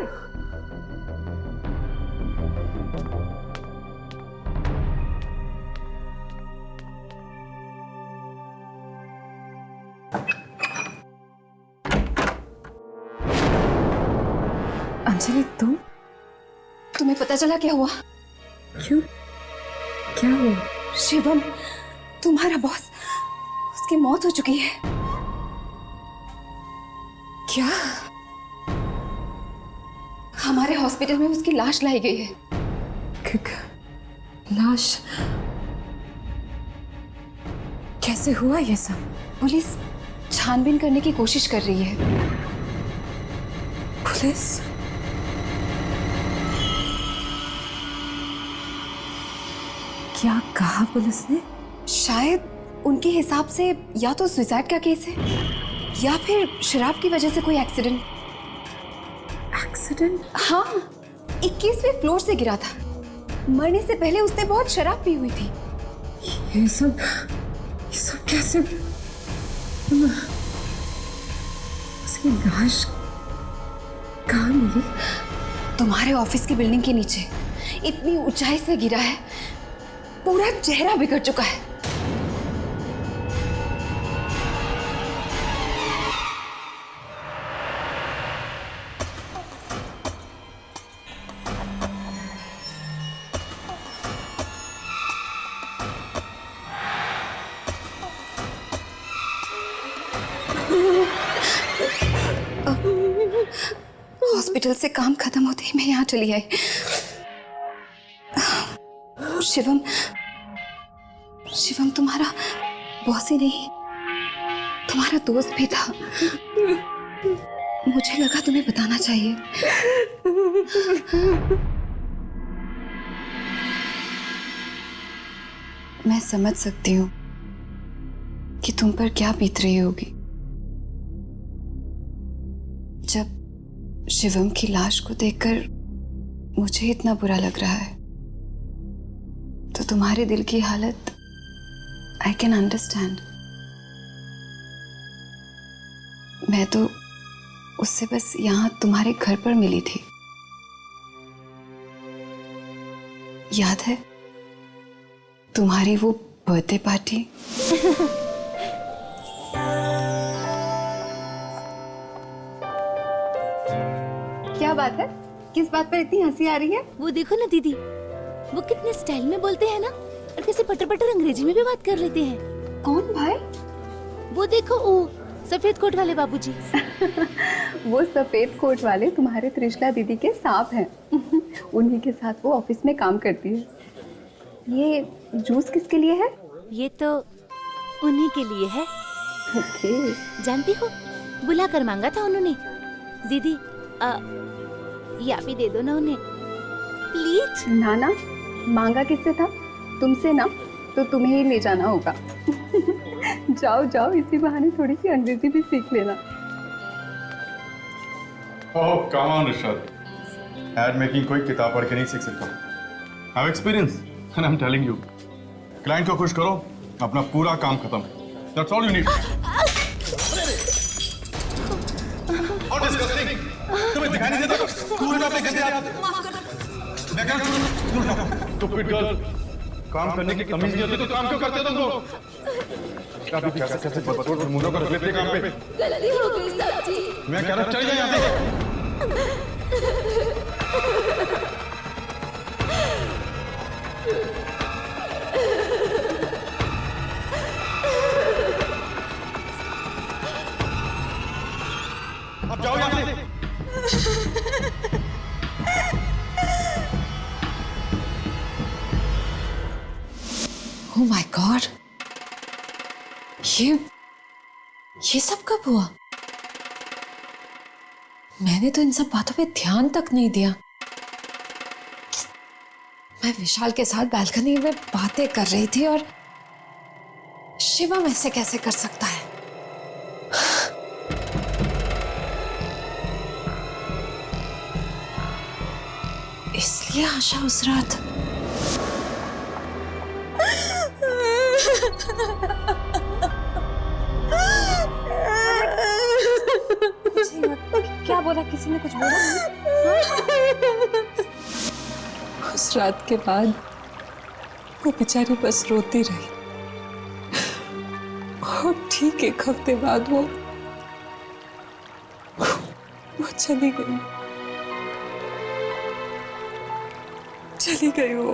Anjali, तुम्हें पता चला क्या हुआ? क्यों? क्या हुआ? शिवम, तुम्हारा बॉस, उसकी मौत हो चुकी है। क्या? हमारे हॉस्पिटल में उसकी लाश लाई गई है। लाश? कैसे हुआ ये सब? पुलिस छानबीन करने की कोशिश कर रही है। पुलिस? क्या कहा पुलिस ने? शायद उनके हिसाब से या तो सुसाइड का केस है या फिर शराब की वजह से कोई एक्सीडेंट। एक्सीडेंट? हाँ, 21वें फ्लोर से गिरा था। मरने से पहले उसने बहुत शराब पी हुई थी। ये सब कैसे? उसकी लाश कहाँ मिली? तुम्हारे ऑफिस की बिल्डिंग के नीचे। इतनी ऊंचाई से गिरा है, पूरा चेहरा बिगड़ चुका है। हॉस्पिटल से काम खत्म होते ही मैं यहाँ चली आई। शिवम तुम्हारा बॉस ही नहीं, तुम्हारा दोस्त भी था। मुझे लगा तुम्हें बताना चाहिए। मैं समझ सकती हूँ कि तुम पर क्या बीत रही होगी जब शिवम की लाश को देखकर मुझे इतना बुरा लग रहा है। तो तुम्हारे दिल की हालत आई कैन अंडरस्टैंड। मैं तो उससे बस यहाँ तुम्हारे घर पर मिली थी। याद है तुम्हारी वो बर्थडे पार्टी? क्या बात है? किस बात पर इतनी हंसी आ रही है? वो देखो ना दीदी, वो कितने स्टाइल में बोलते हैं ना, और कैसे पटर पटर अंग्रेजी में भी बात कर लेते हैं। कौन भाई? वो देखो, वो सफेद कोट वाले बाबूजी। वो सफेद कोट वाले तुम्हारे त्रिशला दीदी के सांप हैं। उन्हीं के साथ वो ऑफिस में काम करती है। ये जूस किसके लिए है? ये तो उन्हीं के लिए है। जानती हो, बुला कर मांगा था उन्होंने। दीदी या भी दे दो ना उन्हें प्लीज। ना, मांगा किससे था? तुमसे ना, तो तुम्हें ही ले जाना होगा। जाओ, इसी बहाने थोड़ी सी अंग्रेजी भी सीख लेना। Oh come on Rishabh, ad making कोई किताब पढ़ के नहीं सीख सकता। Have experience and I am telling you, client को खुश करो, अपना पूरा काम खत्म। That's all you need. और डिस्कस्टिंग, तुम्हें दिखाई नहीं देता? पूरे जॉब पे कैसे आते? मैं कह रहा हूं, स्टूपिड गर्ल, काम करने की तमीज नहीं होती तो काम क्यों करते हो तुम लोग? कैसे बदतमीज मुंडों को रख लेते काम पे? गलती हो गई साहब जी। मैं कह रहा चल जाए यहाँ से। अब जाओ यहाँ से। Oh my God! ये सब कब हुआ? मैंने तो इन सब बातों पे ध्यान तक नहीं दिया। मैं विशाल के साथ बालकनी में बातें कर रही थी और शिवम ऐसे कैसे कर सकता है? इसलिए ये आशा उस रात क्या बोला? किसी ने कुछ बोला? उस रात के बाद वो बेचारी बस रोती रही और ठीक 1 हफ्ते बाद वो चली गई वो।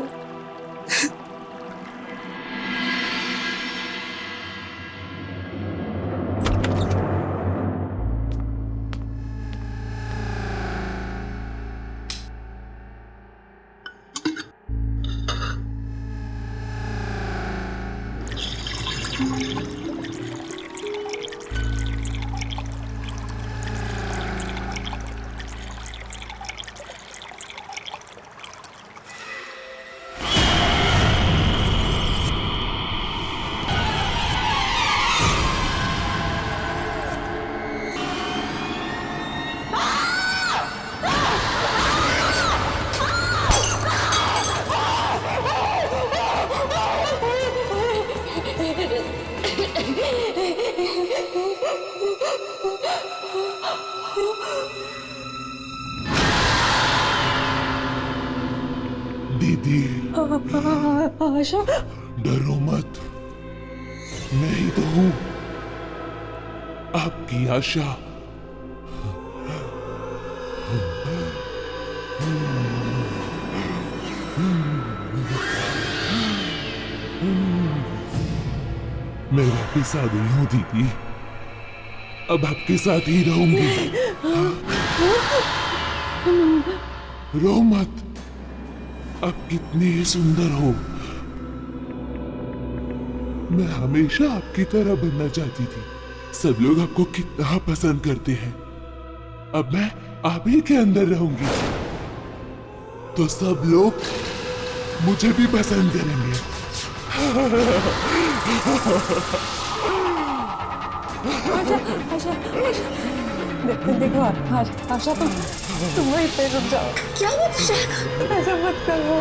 दीदी, आशा, डरो मत, मैं ही तो हूं, आपकी आशा। मैं वापिस आ गई हूं दीदी, अब आपके साथ ही रहूंगी। रो मत, आप कितनी सुंदर हो। मैं हमेशा आपकी तरह बनना चाहती थी। सब लोग आपको कितना पसंद करते हैं। अब मैं आप ही के अंदर रहूंगी तो सब लोग मुझे भी पसंद करेंगे। आशा, देखो आशा, तुम वहीं पे रुक जाओ। क्या मत ऐसा मत करो।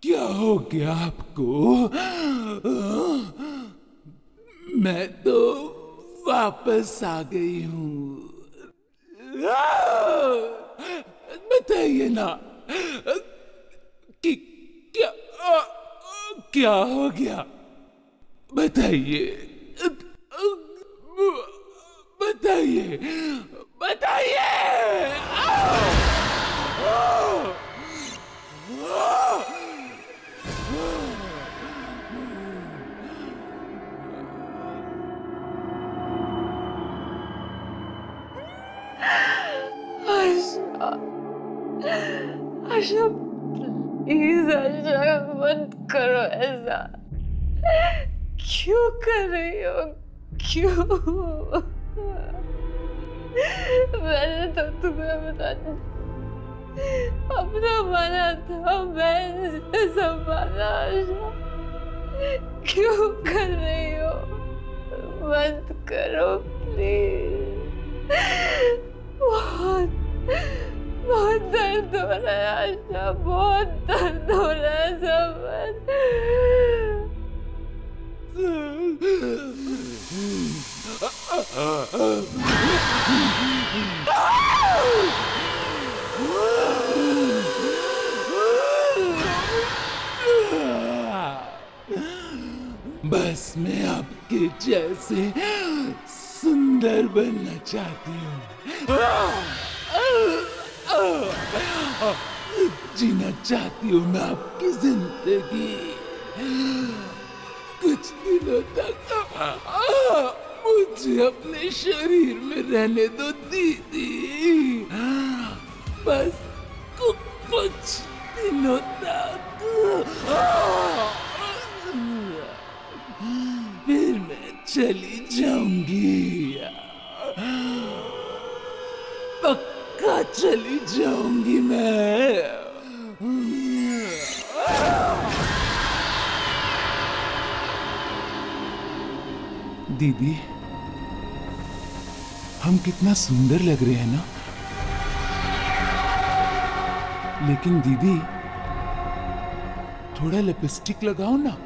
क्या हो गया आपको? मैं तो वापस आ गई हूँ। बताइए ना कि क्या हो गया? बताइए, बताइए, बताइए। आशा, प्लीज आशा, मत करो ऐसा। क्यों कर रही हो? क्यों? मैंने तो तुम्हें अपना माना था, मैं संभाला। आशा, क्यों कर रही हो? मत करो प्लीज। बहुत दर्द हो रहा है आशा, बहुत दर्द हो रहा है। समझ। बस मैं आपके जैसे सुंदर बनना चाहती हूँ। जीना चाहती हूँ मैं आपकी जिंदगी कुछ दिनों तक। मुझे अपने शरीर में रहने दो दीदी, बस कुछ दिनों तक। फिर मैं चली जाऊंगी, पक्का चली जाऊंगी मैं। दीदी, हम कितना सुंदर लग रहे हैं ना? लेकिन दीदी, थोड़ा लिपस्टिक लगाओ ना,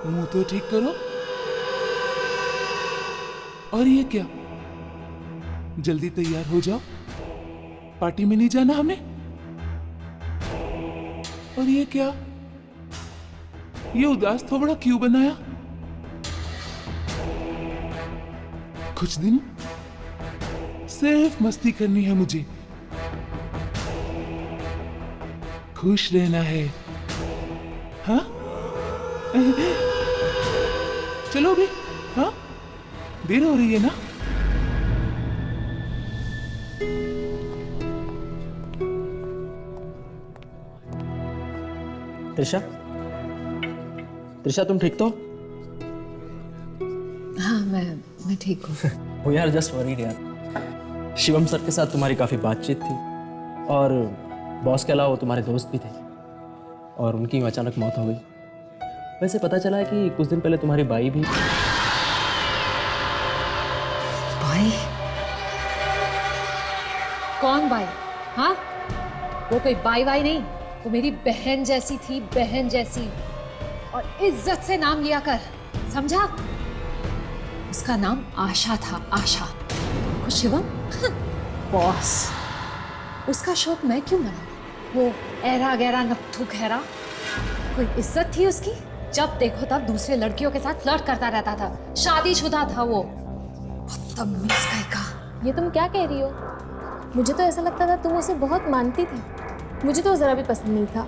मुंह तो ठीक करो। और ये क्या, जल्दी तैयार हो जाओ, पार्टी में नहीं जाना हमें? और ये क्या, ये उदास थोबड़ा क्यों बनाया? कुछ दिन सिर्फ मस्ती करनी है मुझे, खुश रहना है। हाँ, चलो भी। हाँ, देर हो रही है ना? त्रिशा, त्रिशा तुम ठीक तो? हाँ, मैं ठीक हूँ। वो यार जस्ट वरीड यार, शिवम सर के साथ तुम्हारी काफ़ी बातचीत थी और बॉस के अलावा वो तुम्हारे दोस्त भी थे और उनकी अचानक मौत हो गई। वैसे पता चला है कि कुछ दिन पहले तुम्हारी बाई भी। बाई? कौन बाई? हाँ, वो कोई बाई वाई नहीं, वो मेरी बहन जैसी थी, बहन जैसी। और इज्जत से नाम लिया कर, समझा? उसका नाम आशा था, आशा। और शिवम बॉस, उसका शौक मैं क्यों मना? वो ऐरा गैरा नत्थु खैरा, कोई इज्जत थी उसकी? जब देखो तब दूसरे लड़कियों के साथ फ्लर्ट करता रहता था, शादीशुदा था वो। बदतमीज का। ये तुम क्या कह रही हो? मुझे तो ऐसा लगता था तुम उसे बहुत मानती थी। मुझे तो जरा भी पसंद नहीं था।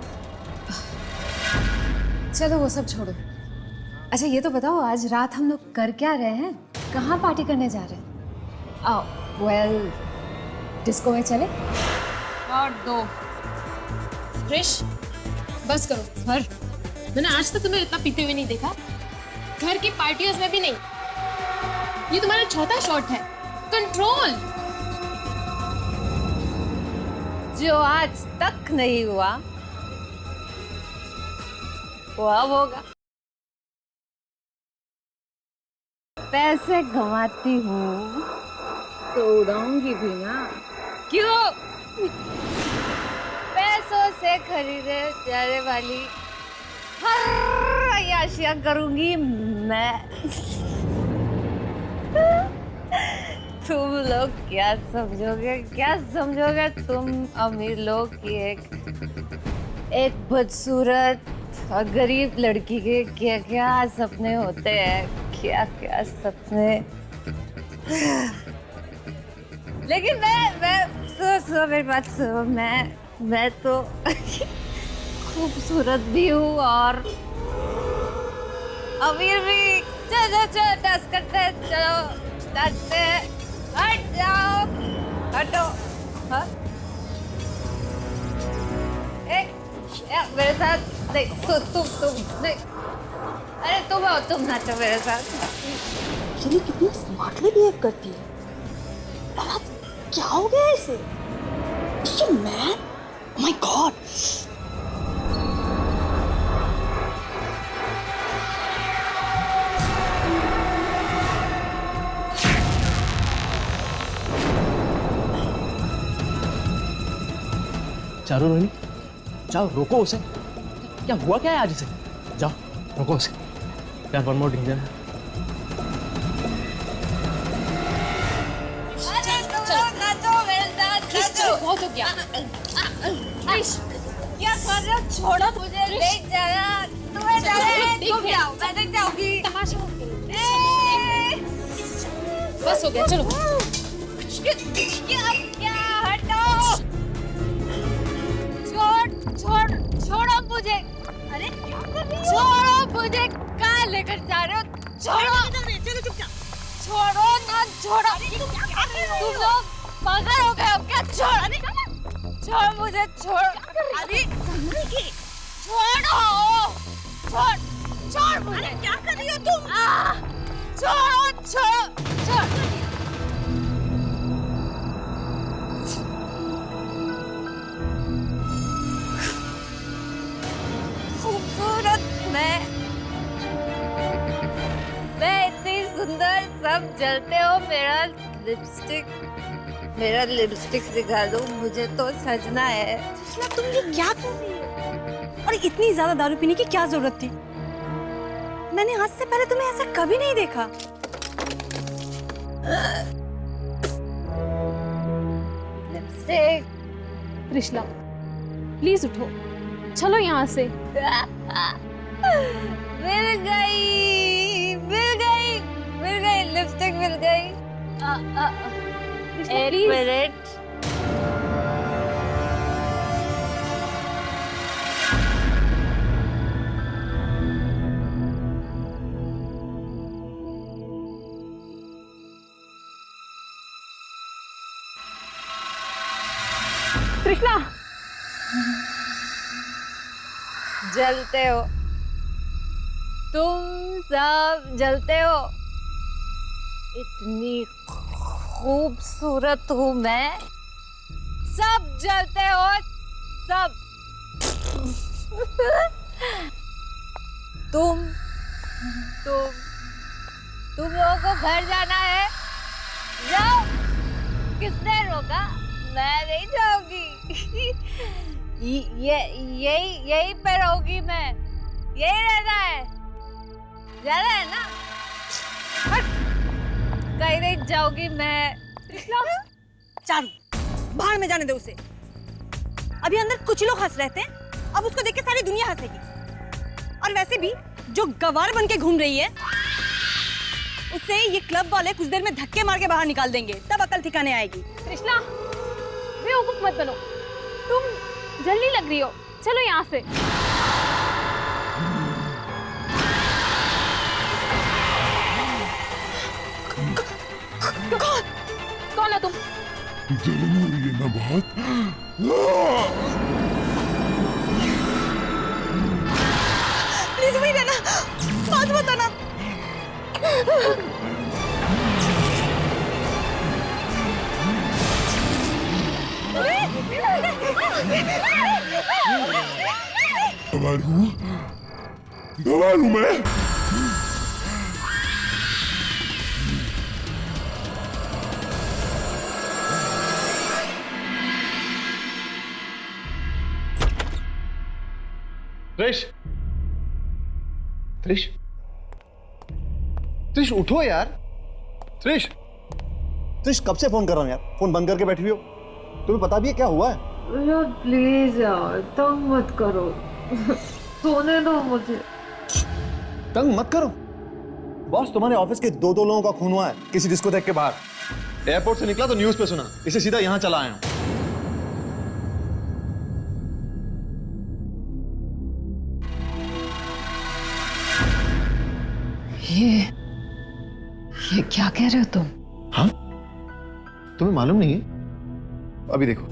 चलो वो सब छोड़ो। अच्छा ये तो बताओ, आज रात हम लोग कर क्या रहे हैं? कहाँ पार्टी करने जा रहे हैं? आओ, वेल डिस्को में चले? और दो क्रिश, बस करो। घर मैंने आज तक तुम्हें इतना पीते हुए नहीं देखा, घर की पार्टियों में भी नहीं। ये तुम्हारा चौथा शॉट है, कंट्रोल। जो आज तक नहीं हुआ वो अब होगा। पैसे कमाती हूँ तो उड़ाऊंगी भी ना, क्यों? पैसों से खरीदे जाने वाली हर अय्याशियां करूंगी मैं। तुम लोग क्या समझोगे तुम अमीर लोग की एक बदसूरत और गरीब लड़की के क्या क्या सपने होते हैं, क्या क्या सपने। लेकिन मैं सुनो मेरी बात सुनो, मैं तो खूबसूरत भी हूँ और अमीर भी। चलो डांस करते हैं, चलो डांसते हैं। हट जाओ, हटो। हाँ, मेरे साथ नहीं, तुम नहीं। अरे तुम नाचो मेरे साथ। चलिए कितनी स्मार्टली बिहेव करती है। अब क्या हो गया इसे? Man, oh my God. चारो रोहिणी, जाओ रोको उसे। क्या हुआ क्या है आज इसे? जाओ रोको उसे यार, वन मोर डेंजर है। बहुत हो गया। क्या कर रहे हो? छोड़ो मुझे, देख जरा। तुम्हें डर है? तुम जाओ, मैं देख जाऊंगी। तमाशा बस हो गया, चलो। क्या हटो, छोड़ो मुझे। अरे क्या कर रही हो? छोड़ो मुझे, कहाँ लेकर जा रहे हो? छोड़ो, छोड़ो ना, छोड़ो। तुम लोग पागल हो गए हो क्या? छोड़ मुझे, छोड़। अरे छोड़ मुझे। क्या कर रही हो तुम? छोड़। खूबसूरत मैं इतनी सुंदर, सब जलते हो। मेरा लिपस्टिक दिखा दो, मुझे तो सजना है। तुम ये क्या कर रही हो? और इतनी ज्यादा दारू पीने की क्या जरूरत थी? मैंने आज से पहले तुम्हें ऐसा कभी नहीं देखा। लिपस्टिक। त्रिशला, प्लीज उठो, चलो यहाँ से। मिल गई लिपस्टिक मिल गई। एक मिनट। त्रिशला, जलते हो तुम, सब जलते हो। इतनी खूबसूरत हूँ मैं, सब जलते हो, सब। तुम लोगों को घर जाना है, जाओ। किसने रोका? मैं नहीं जाऊंगी। यही पे रहूंगी मैं, यही रहना है। जाना है ना? कहीं नहीं जाऊंगी मैं। चारू, बाहर में जाने दो उसे। अभी अंदर कुछ लोग हंस रहे थे, अब उसको देख के सारी दुनिया हंसेगी। और वैसे भी जो गवार बन के घूम रही है, उससे ये क्लब वाले कुछ देर में धक्के मार के बाहर निकाल देंगे, तब अकल ठिकाने आएगी। त्रिशला, बेवकूफ मत बनो, तुम जल्दी लग रही हो, चलो यहाँ से। कौन है तुम? जलन हो रही है ना बहुत? प्लीज वहीं रहना, बात मत आना। गवार हूँ मैं। त्रिश उठो यार। त्रिश कब से फोन कर रहा हूँ यार, फोन बंद करके बैठी हुई हो। तुम्हें पता भी है क्या हुआ है? यार प्लीज यार, तंग मत करो, सोने दो मुझे। तंग मत करो? बॉस, तुम्हारे ऑफिस के दो लोगों का खून हुआ है किसी डिस्कोथेक के बाहर। एयरपोर्ट से निकला तो न्यूज पे सुना, इसे सीधा यहाँ चला आया हूँ। ये क्या कह रहे हो तुम? हाँ, तुम्हें मालूम नहीं है? अभी देखो।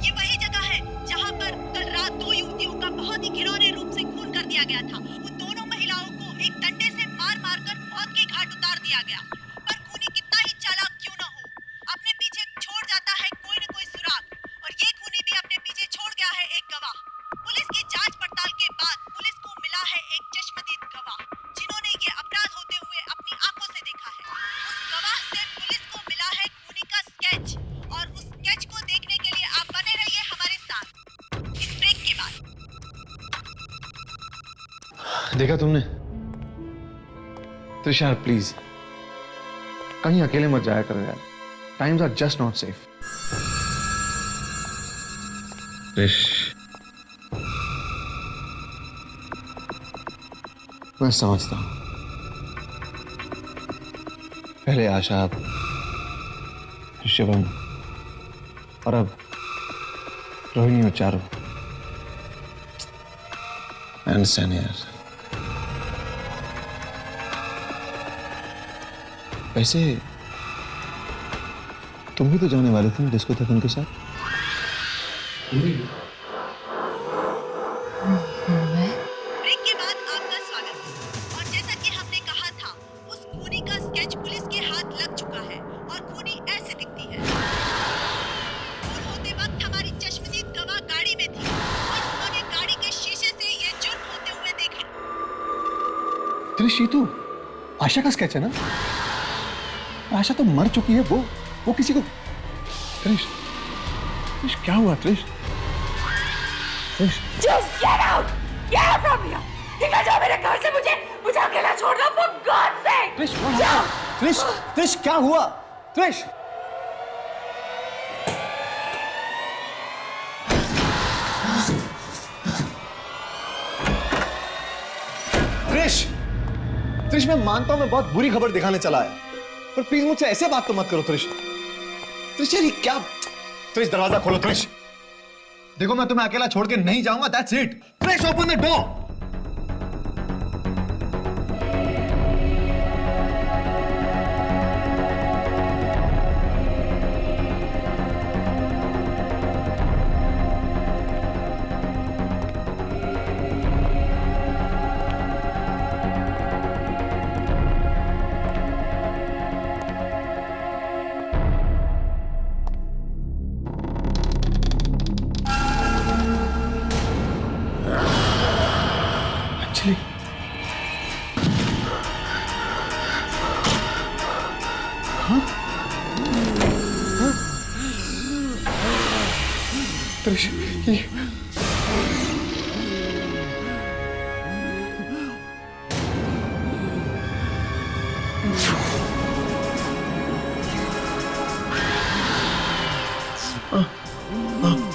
ये वही जगह है जहाँ पर कल रात दो युवतियों का बहुत ही घिनौने रूप से खून कर दिया गया था। उन दोनों महिलाओं को एक डंडे से मार कर मौत के घाट उतार दिया गया। पर खूनी कितना ही चालाक क्यों न हो, अपने पीछे छोड़ जाता है कोई न कोई सुराग, और ये खूनी भी अपने पीछे छोड़ गया है एक गवाह। पुलिस की जांच पड़ताल के बाद पुलिस को मिला है एक चश्मदीद गवाह, जिन्होंने ये अपराध होते हुए अपनी आंखों से देखा है। उस गवाह से पुलिस को मिला है खूनी का स्केच, और उस स्केच को देखने के लिए आप बने रहिए हमारे साथ इस ब्रेक के बाद। देखा तुमने? त्रिशा प्लीज कहीं अकेले मत जाया करो यार, times are just not safe. Trish मैं समझता हूं। पहले आशा, अब शिवम और अब रोहिणी और चारू। I understand यार। वैसे तुम भी तो जाने वाले थे ना डिस्कोथेक के साथ? ब्रेक के बाद आपका स्वागत है। और जैसा कि हमने कहा था, उस खूनी का स्केच पुलिस के हाथ लग चुका है और खूनी ऐसे दिखती है। खून होते वक्त हमारी चश्मदीद गवाह गाड़ी में थी और उन्होंने गाड़ी के शीशे से ये जुर्म होते हुए देखा। त्रिश, ये तो आशा का स्केच है ना? आशा तो मर चुकी है, वो किसी को। त्रिश, त्रिश क्या हुआ त्रिश? त्रिश, Just get out! Get out from here! निकल जाओ मेरे घर से, मुझे अकेला छोड़ दो, for God's sake! त्रिश, त्रिश, त्रिश क्या हुआ? त्रिश, त्रिश, त्रिश मैं मानता हूं मैं बहुत बुरी खबर दिखाने चला आया, पर प्लीज मुझसे ऐसे बात तो मत करो त्रिश। त्रिश यार ये क्या? त्रिश दरवाजा खोलो त्रिश। देखो मैं तुम्हें अकेला छोड़ के नहीं जाऊंगा, that's it. Trish open the door. Trish ये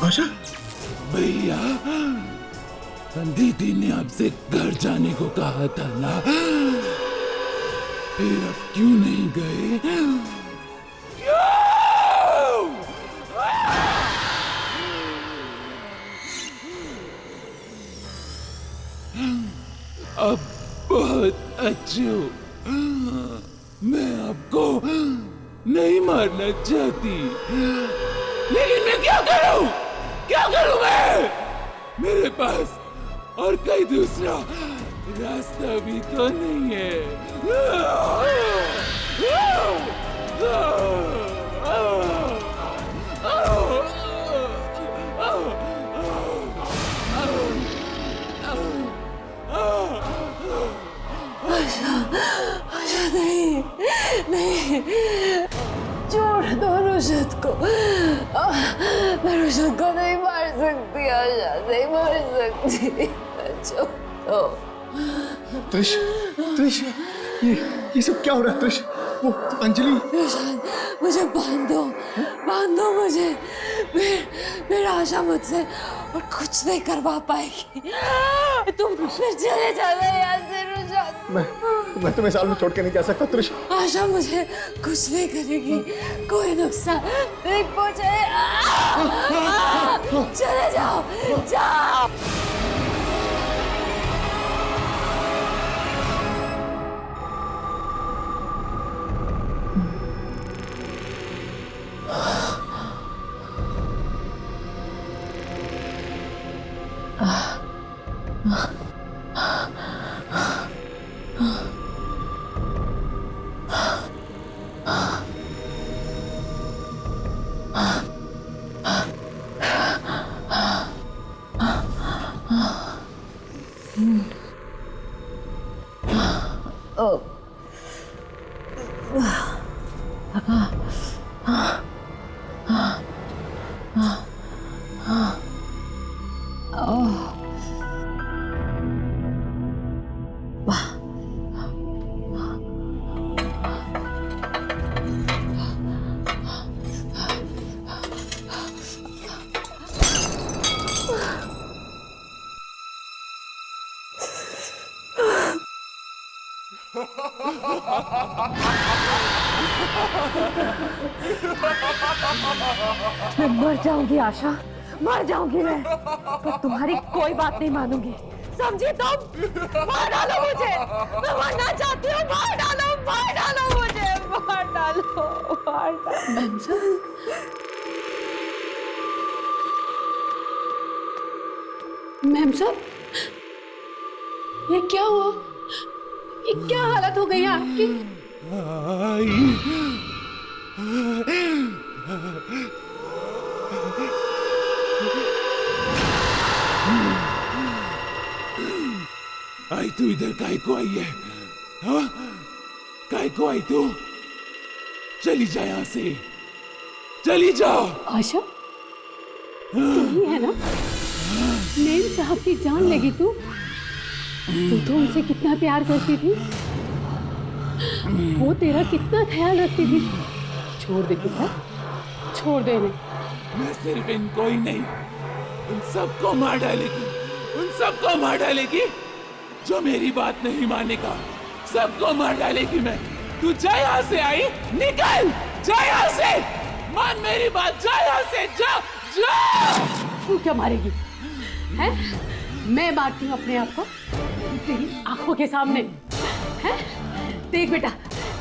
आशा, भैया दीदी ने आपसे घर जाने को कहा था ना, फिर अब क्यों नहीं गए? अब बहुत अच्छे हो। मैं आपको नहीं मारना चाहती, लेकिन मैं क्या करूं? क्या करूं मैं? मेरे पास और कोई दूसरा रास्ता भी तो नहीं है। आशा नहीं, छोड़ दो रुशद को। मैं रुशद को नहीं मार सकती, आशा नहीं मार सकती, छोड़ दो। त्रिश, त्रिश ये सब क्या हो रहा है त्रिश? वो अंजलि, रुशद मुझे बांधो मुझे, मेरा आशा मुझसे और कुछ नहीं करवा पाएगी। तुम फिर चले जाना यहाँ से रुशद। मैं तुम्हें साल में छोड़ के नहीं जा सकता त्रिश। आशा मुझे कुछ नहीं करेगी, कोई नुकसान नहीं पहुंचाएगा। चले जाओ। मैं मर जाऊंगी आशा, मर जाऊंगी मैं, पर तुम्हारी कोई बात नहीं मानूंगी, समझी तुम? मार डालो मुझे, मैं मरना चाहती हूँ, मार डालो मुझे, मार डालो, मार डालो। मैम साहब, ये क्या हुआ? ये क्या हालत हो गई आपकी? आई तू इधर काहे को आई है? हाँ? काहे को आई तू? चली जा यहाँ से, चली जाओ। आशा, तू है ना? मेम साहब की जान लगी तू तो उनसे कितना प्यार करती थी, वो तेरा कितना ख्याल रखती थी। छोड़ दे बेटा, छोड़ दे इन्हें। मैं सिर्फ इनको ही नहीं, उन सबको मार डालेगी, उन सबको मार डालेगी जो मेरी बात नहीं मानेगा, सबको मार डालेगी मैं। तू जा यहाँ से, आई निकल, जा यहाँ से, मान मेरी बात, जा यहाँ से, जा जा। तू क्या मारेगी? हैं? मैं मारती हूँ अपने आप को तेरी आंखों के सामने, हैं? देख बेटा,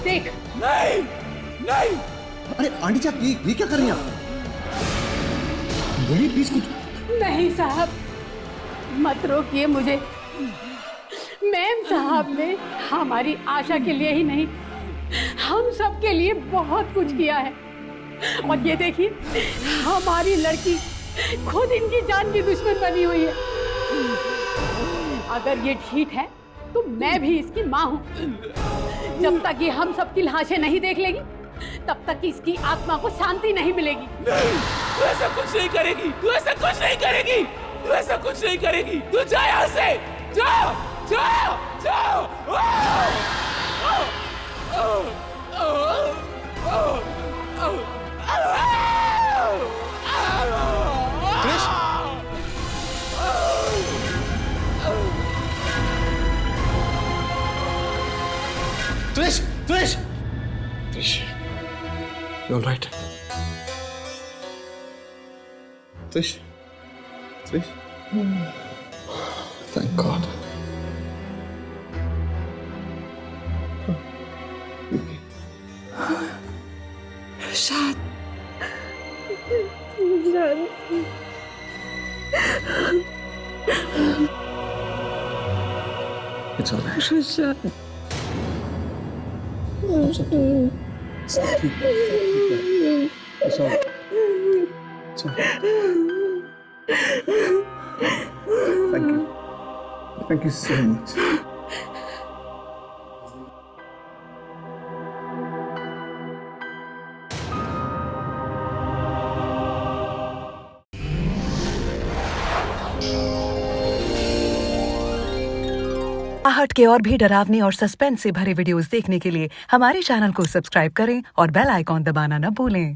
देख। नहीं, नहीं। अरे आंटी साहब, ये क्या कर रही हैं आप? बोलिए प्लीज कुछ। नहीं साहब, मत रोकिए मुझे। मैम साहब ने हमारी आशा के लिए ही नहीं, हम सब के लिए बहुत कुछ किया है, और ये देखिए हमारी लड़की खुद इनकी जान की दुश्मन बनी हुई है। अगर ये ठीक है तो मैं भी इसकी माँ हूँ। जब तक ये हम सबकी लाशें नहीं देख लेगी, तब तक इसकी आत्मा को शांति नहीं मिलेगी। नहीं, तू ऐसा कुछ नहीं करेगी, तू ऐसा कुछ नहीं करेगी, तू ऐसा कुछ नहीं करेगी। तू जा यहाँ से, जा, जा, जा। त्रिश, त्रिश, त्रिश, you all right? त्रिश, त्रिश, thank God. शाद, It's all right. शाद, सब ठीक है। It's all right. It's all right. Thank you. Thank you so much. आहट के और भी डरावनी और सस्पेंस से भरे वीडियोस देखने के लिए हमारे चैनल को सब्सक्राइब करें और बेल आइकॉन दबाना न भूलें।